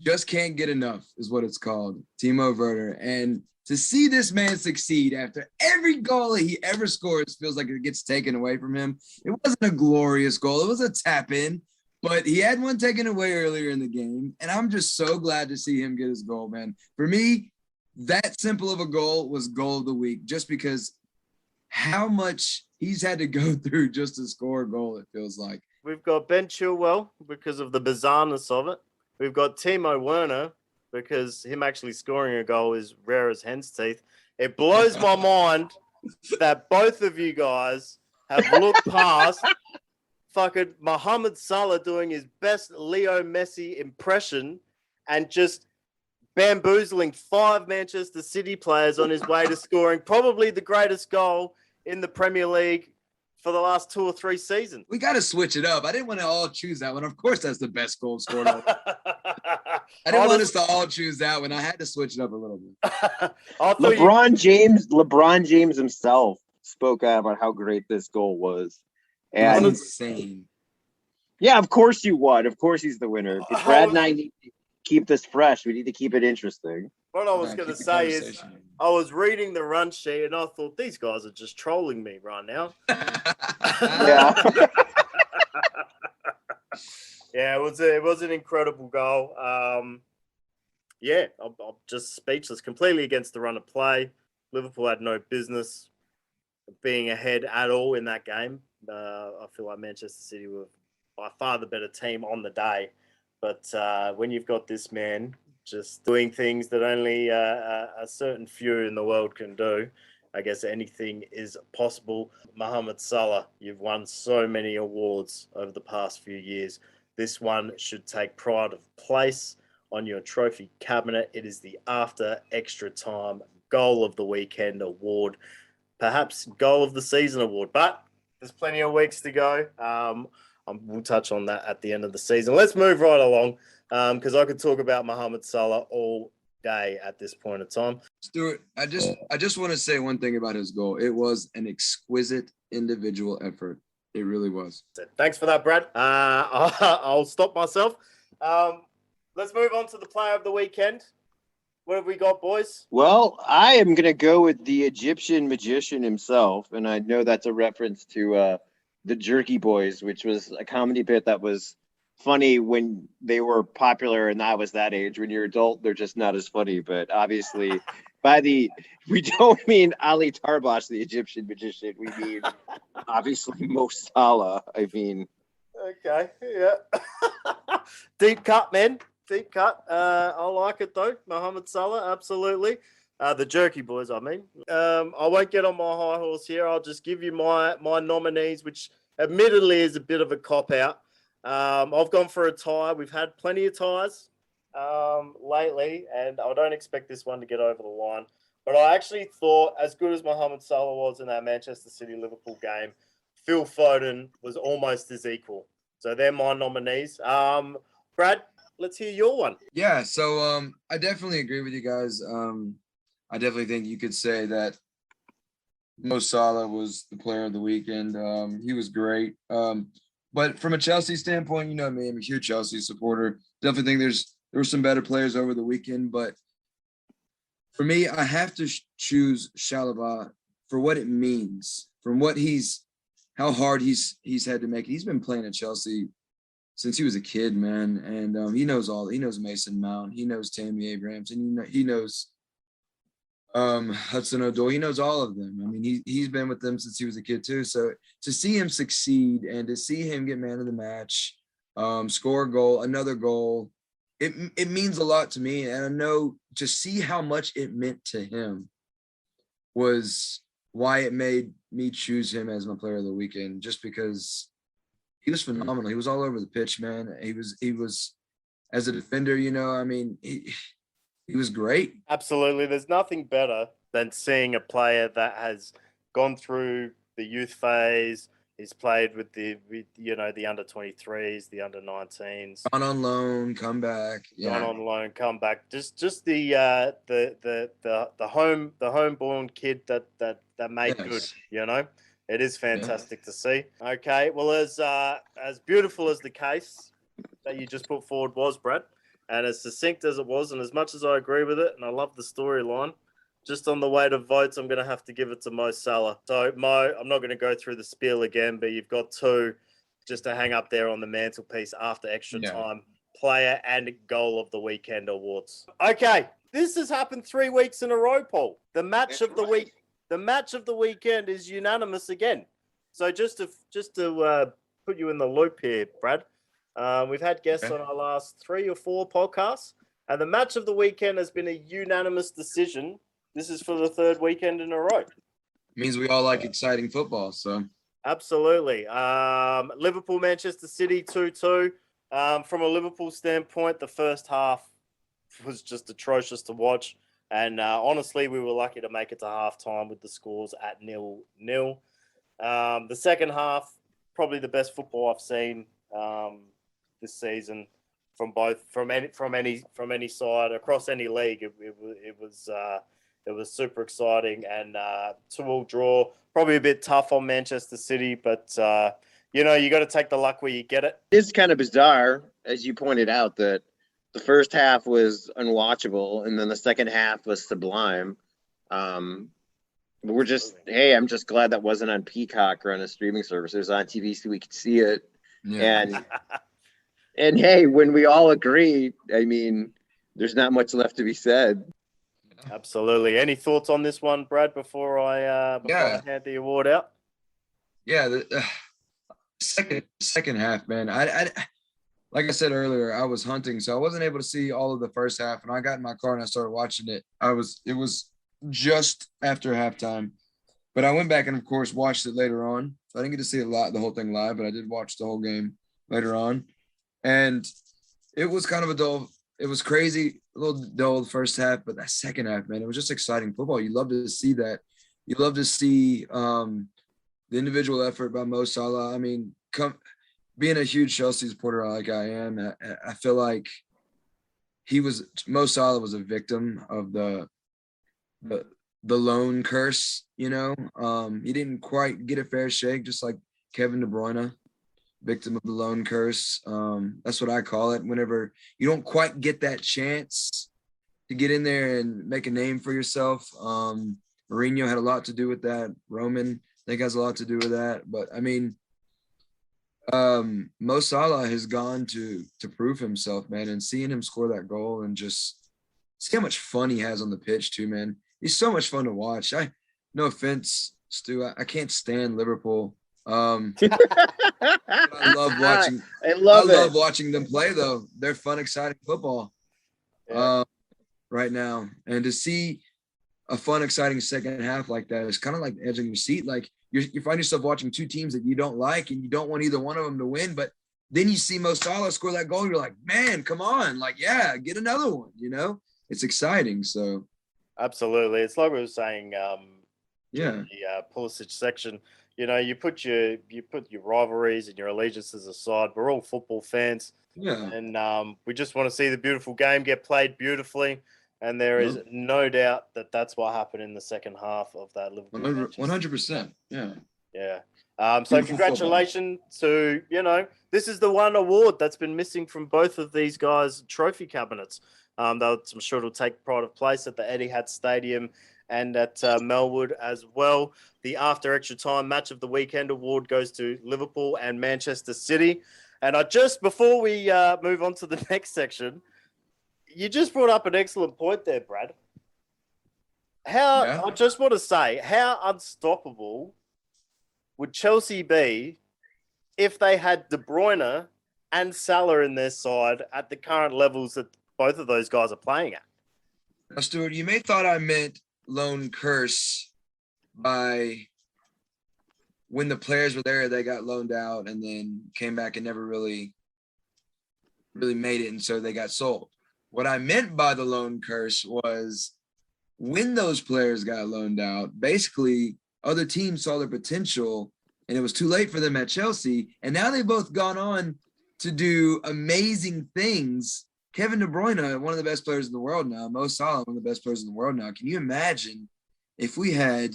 S3: Just can't get enough is what it's called. Timo Werner. And to see this man succeed after every goal he ever scores feels like it gets taken away from him. It wasn't a glorious goal. It was a tap in, but he had one taken away earlier in the game. And I'm just so glad to see him get his goal, man. For me, that simple of a goal was goal of the week, just because how much he's had to go through just to score a goal, it feels like.
S1: We've got Ben Chilwell because of the bizarreness of it. We've got Timo Werner because him actually scoring a goal is rare as hen's teeth. It blows my mind that both of you guys have looked past fucking Mohamed Salah doing his best Leo Messi impression and just bamboozling 5 Manchester City players on his way to scoring probably the greatest goal in the Premier League for the last 2 or 3 seasons.
S3: We got to switch it up. I didn't want to all choose that one. Of course, that's the best goal scored. I didn't want us to all choose that one. I had to switch it up a little bit.
S2: LeBron James himself spoke out about how great this goal was. And
S3: insane.
S2: Yeah, of course you would. Of course he's the winner. Brad and I need to keep this fresh. We need to keep it interesting.
S1: What I was going to say is I was reading the run sheet and I thought these guys are just trolling me right now.
S2: Yeah.
S1: Yeah, it was an incredible goal. I'm just speechless, completely against the run of play. Liverpool had no business being ahead at all in that game. I feel like Manchester City were by far the better team on the day. But when you've got this man just doing things that only a certain few in the world can do, I guess anything is possible. Mohamed Salah, you've won so many awards over the past few years. This one should take pride of place on your trophy cabinet. It is the after extra time goal of the weekend award, perhaps goal of the season award, but there's plenty of weeks to go. We'll touch on that at the end of the season. Let's move right along because I could talk about Mohamed Salah all day at this point in time.
S3: Stuart, I just want to say one thing about his goal. It was an exquisite individual effort. It really was.
S1: Thanks for that, Brad. I'll stop myself. Let's move on to the player of the weekend. What have we got, boys?
S2: Well, I am going to go with the Egyptian magician himself, and I know that's a reference to the Jerky Boys, which was a comedy bit that was funny when they were popular, and I was that age. When you're adult, they're just not as funny. But obviously, we don't mean Ali Tarbosh, the Egyptian magician. We mean obviously Mo Salah. I mean,
S1: okay, yeah, deep cut, man. Deep cut. I like it though. Mohamed Salah, absolutely. The Jerky Boys, I mean. I won't get on my high horse here. I'll just give you my nominees, which admittedly is a bit of a cop-out. I've gone for a tie. We've had plenty of ties lately, and I don't expect this one to get over the line. But I actually thought, as good as Mohamed Salah was in that Manchester City-Liverpool game, Phil Foden was almost as equal. So they're my nominees. Brad, let's hear your one.
S3: Yeah, so I definitely agree with you guys. I definitely think you could say that Mo Salah was the player of the weekend. He was great. But from a Chelsea standpoint, you know me, I'm a huge Chelsea supporter. Definitely think there were some better players over the weekend. But for me, I have to choose Chalobah for what it means, from what how hard he's had to make it. He's been playing at Chelsea since he was a kid, man. And he knows Mason Mount. He knows Tammy Abrahams. And he knows Hudson-Odoi. He knows all of them. I mean, he's been with them since he was a kid too. So to see him succeed and to see him get man of the match, score a goal, another goal, it means a lot to me. And I know to see how much it meant to him was why it made me choose him as my player of the weekend, just because he was phenomenal. He was all over the pitch, man. He was as a defender, you know, I mean, he was great.
S1: Absolutely. There's nothing better than seeing a player that has gone through the youth phase. He's played with the under 23s, the under 19s.
S3: Gone on loan, come back. Yeah.
S1: Gone on loan, come back. Just the homeborn kid that made good. You know, it is fantastic to see. Okay, well, as beautiful as the case that you just put forward was, Brad, And as succinct as it was, and as much as I agree with it, and I love the storyline, just on the way to votes, I'm going to have to give it to Mo Salah. So I'm not going to go through the spiel again, but you've got two just to hang up there on the mantelpiece after extra time. Player and goal of the weekend awards. Okay, this has happened 3 weeks in a row, Paul. The match of the week, the match of the weekend is unanimous again. So just to put you in the loop here, Brad, we've had guests on our last 3 or 4 podcasts, and the match of the weekend has been a unanimous decision. This is for the 3rd weekend in a row.
S3: Means we all like exciting football, so.
S1: Absolutely. Liverpool, Manchester City, 2-2. From a Liverpool standpoint, the first half was just atrocious to watch. And honestly, we were lucky to make it to halftime with the scores at 0-0. The second half, probably the best football I've seen this season from any side across any league. It was super exciting, and 2-2 draw. Probably a bit tough on Manchester City, but you got to take the luck where you get it.
S2: It's kind of bizarre, as you pointed out, that the first half was unwatchable, and then the second half was sublime. I'm just glad that wasn't on Peacock or on a streaming service. It was on TV so we could see it. Yeah. And hey, when we all agree, I mean, there's not much left to be said.
S1: Absolutely. Any thoughts on this one, Brad, before I hand the award out?
S3: Yeah, the second half, man. I like I said earlier, I was hunting, so I wasn't able to see all of the first half. And I got in my car and I started watching it. It was just after halftime, but I went back and of course watched it later on. So I didn't get to see the whole thing live, but I did watch the whole game later on. And it was kind of a dull. It was crazy, a little dull the first half, but that second half, man, it was just exciting football. You love to see that. You love to see the individual effort by Mo Salah. I mean, being a huge Chelsea supporter like I am, I feel like Mo Salah was a victim of the loan curse. He didn't quite get a fair shake, just like Kevin De Bruyne. Victim of the loan curse. That's what I call it. Whenever you don't quite get that chance to get in there and make a name for yourself. Mourinho had a lot to do with that. Roman, I think, has a lot to do with that. But I mean, Mo Salah has gone to prove himself, man, and seeing him score that goal and just see how much fun he has on the pitch too, man. He's so much fun to watch. No offense, Stu, I can't stand Liverpool. I love watching. I love watching them play, though. They're fun, exciting football right now, and to see a fun, exciting second half like that is kind of like the edge on your seat. Like you find yourself watching two teams that you don't like, and you don't want either one of them to win, but then you see Mo Salah score that goal, and you're like, man, come on, like, yeah, get another one. It's exciting. So
S1: absolutely, it's like we were saying. The Pulisic section. You put your rivalries and your allegiances aside. We're all football fans, and we just want to see the beautiful game get played beautifully. And there is no doubt that that's what happened in the second half of that Liverpool.
S3: 100%. Yeah.
S1: So congratulations to this is the one award that's been missing from both of these guys' trophy cabinets. I'm sure it'll take pride of place at the Etihad Stadium and at Melwood as well. The After Extra Time Match of the Weekend award goes to Liverpool and Manchester City. And before we move on to the next section, you just brought up an excellent point there, Brad. I just want to say, how unstoppable would Chelsea be if they had De Bruyne and Salah in their side at the current levels that both of those guys are playing at?
S3: Now, Stuart, you may thought I meant loan curse by when the players were there, they got loaned out and then came back and never really made it, and so they got sold. What I meant by the loan curse was when those players got loaned out, basically other teams saw their potential and it was too late for them at Chelsea, and now they've both gone on to do amazing things. Kevin De Bruyne, one of the best players in the world now. Mo Salah, one of the best players in the world now. Can you imagine if we had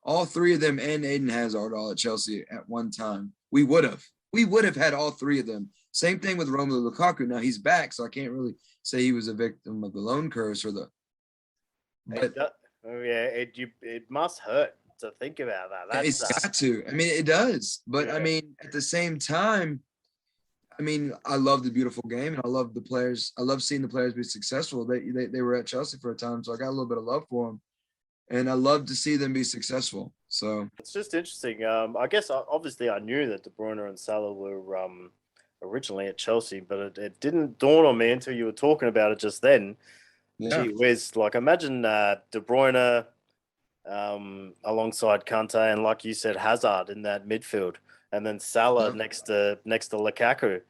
S3: all three of them and Eden Hazard all at Chelsea at one time? We would have. we would have had all three of them. Same thing with Romelu Lukaku. Now he's back, so I can't really say he was a victim of the loan curse or the. But
S1: it must hurt to think about that.
S3: It's got to. I mean, it does. But I mean, at the same time, I mean, I love the beautiful game, and I love the players. I love seeing the players be successful. They were at Chelsea for a time, so I got a little bit of love for them, and I love to see them be successful. So
S1: it's just interesting. I guess obviously I knew that De Bruyne and Salah were originally at Chelsea, but it didn't dawn on me until you were talking about it just then. Yeah. Gee whiz, like imagine De Bruyne alongside Kante and, like you said, Hazard in that midfield, and then Salah next to Lukaku.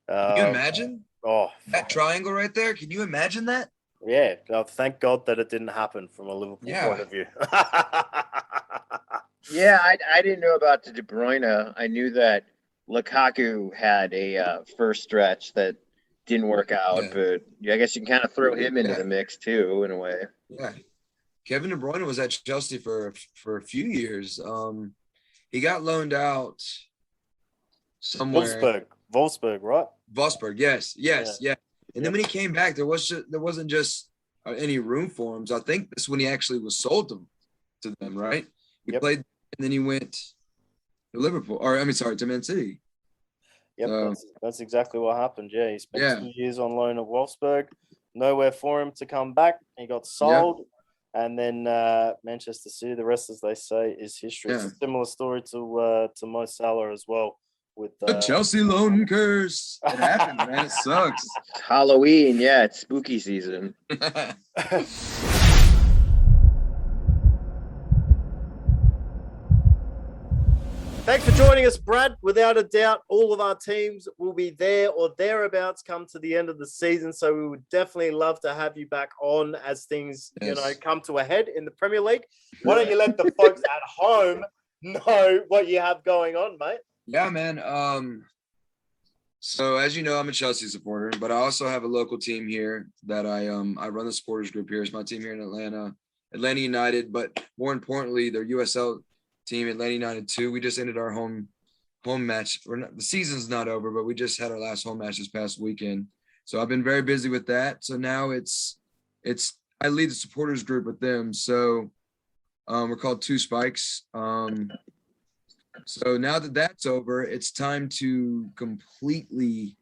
S3: Can you imagine?
S1: Oh,
S3: that triangle right there. Can you imagine that?
S1: Yeah. Thank God that it didn't happen from a Liverpool point of view.
S2: Yeah, I didn't know about the De Bruyne. I knew that Lukaku had a first stretch that didn't work out, but I guess you can kind of throw him into the mix too, in a way.
S3: Yeah. Kevin De Bruyne was at Chelsea for a few years. He got loaned out somewhere.
S1: Wolfsburg, right?
S3: Wolfsburg, yes. And then when he came back, there wasn't just any room for him. So I think that's when he actually was sold to them, right? He played, and then he went to Liverpool, to Man City.
S1: Yep, that's exactly what happened. Yeah, he spent 2 years on loan at Wolfsburg. Nowhere for him to come back. He got sold. Yep. And then Manchester City, the rest, as they say, is history. Yeah. It's a similar story to Mo Salah as well. With
S3: the Chelsea loan curse. It happened, man. It sucks.
S2: It's Halloween. Yeah, it's spooky season.
S1: Thanks for joining us, Brad. Without a doubt, all of our teams will be there or thereabouts come to the end of the season. So we would definitely love to have you back on as things, come to a head in the Premier League. Why don't you let the folks at home know what you have going on, mate?
S3: Yeah, man. So as you know, I'm a Chelsea supporter, but I also have a local team here that I run the supporters group here. It's my team here in Atlanta United, but more importantly, their USL team, Atlanta United 2. We just ended our home match. The season's not over, but we just had our last home match this past weekend. So I've been very busy with that. So now I lead the supporters group with them. So we're called Two Spikes. So now that that's over, it's time to completely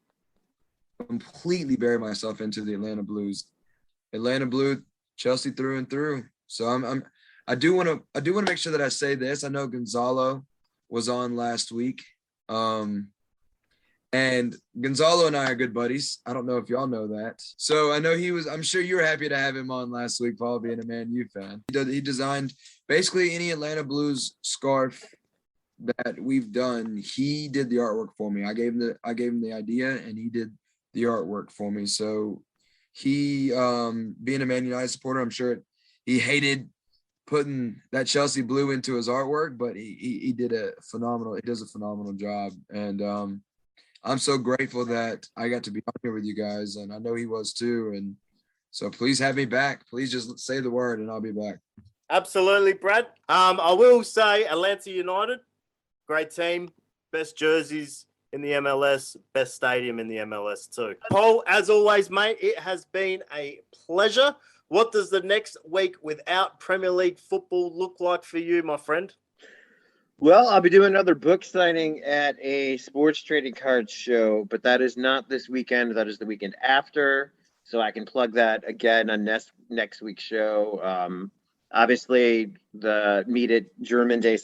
S3: bury myself into the Atlanta Blues. Atlanta Blue, Chelsea through and through. So I do want to make sure that I say this. I know Gonzalo was on last week. And Gonzalo and I are good buddies. I don't know if y'all know that. So I know I'm sure you were happy to have him on last week, Paul, being a Man U fan. He designed basically any Atlanta Blues scarf that we've done. He did the artwork for me. I gave him the idea, and he did the artwork for me. So he, being a Man United supporter, I'm sure he hated putting that Chelsea blue into his artwork, but he does a phenomenal job. And I'm so grateful that I got to be on here with you guys, and I know he was too. And so please have me back. Please just say the word and I'll be back.
S1: Absolutely, Brad. I will say Atlanta United, great team, best jerseys in the MLS, best stadium in the MLS too. Paul, as always, mate, it has been a pleasure. What does the next week without Premier League football look like for you, my friend?
S2: Well, I'll be doing another book signing at a sports trading cards show, but that is not this weekend. That is the weekend after. So I can plug that again on next week's show. Obviously, the Meet It German Day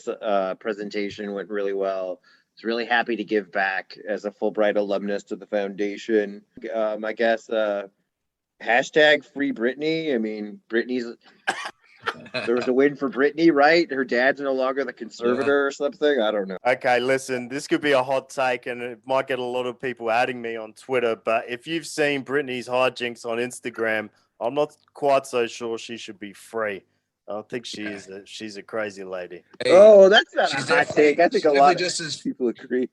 S2: presentation went really well. I was really happy to give back as a Fulbright alumnus to the foundation. I guess hashtag free Britney. I mean, there was a win for Britney, right? Her dad's no longer the conservator or something. I don't know.
S1: Okay, listen, this could be a hot take and it might get a lot of people adding me on Twitter, but if you've seen Britney's hijinks on Instagram, I'm not quite so sure she should be free. I don't think she's a crazy lady.
S2: Hey, that's not a hot take. I think a lot of people agree.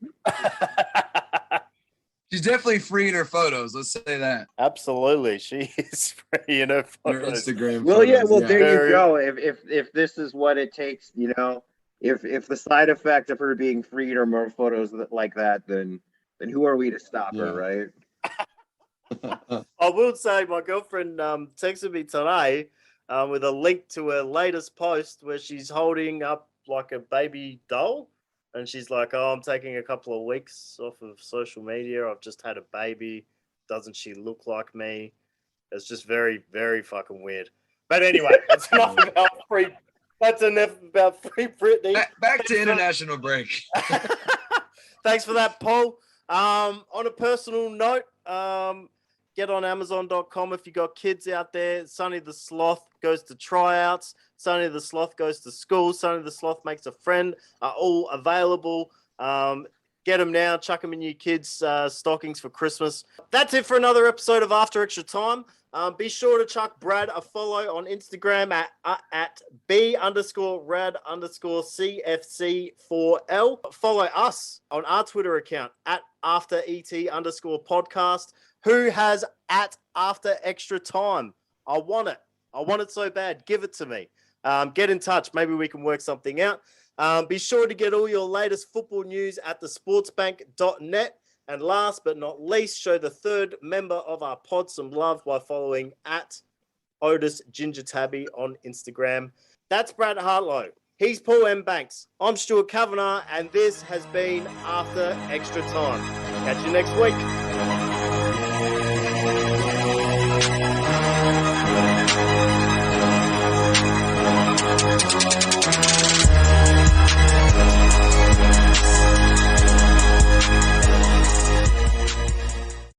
S3: She's definitely free in her photos. Let's say that.
S1: Absolutely, she is free in her photos.
S3: Her Instagram.
S2: Well, photos, there you go. If this is what it takes, if the side effect of her being freed are more photos like that, then who are we to stop her, right?
S1: I will say my girlfriend texted me today with a link to her latest post where she's holding up like a baby doll. And she's like, oh, I'm taking a couple of weeks off of social media. I've just had a baby. Doesn't she look like me? It's just very, very fucking weird. But anyway, that's enough about free. That's enough about Free Britney.
S3: Back to international break.
S1: Thanks for that, Paul. On a personal note, get on Amazon.com if you got kids out there. Sunny the Sloth goes to tryouts. Sunny the Sloth goes to school. Sunny the Sloth makes a friend. Are all available. Get them now. Chuck them in your kids' stockings for Christmas. That's it for another episode of After Extra Time. Be sure to chuck Brad a follow on Instagram at B_Rad_CFC4L. Follow us on our Twitter account at AfterET_podcast. Who has at After Extra Time? I want it. I want it so bad. Give it to me. Get in touch. Maybe we can work something out. Be sure to get all your latest football news at thesportsbank.net. And last but not least, show the third member of our pod some love by following at Otis Ginger Tabby on Instagram. That's Brad Hartloge. He's Paul M. Banks. I'm Stuart Kavanagh, and this has been After Extra Time. Catch you next week.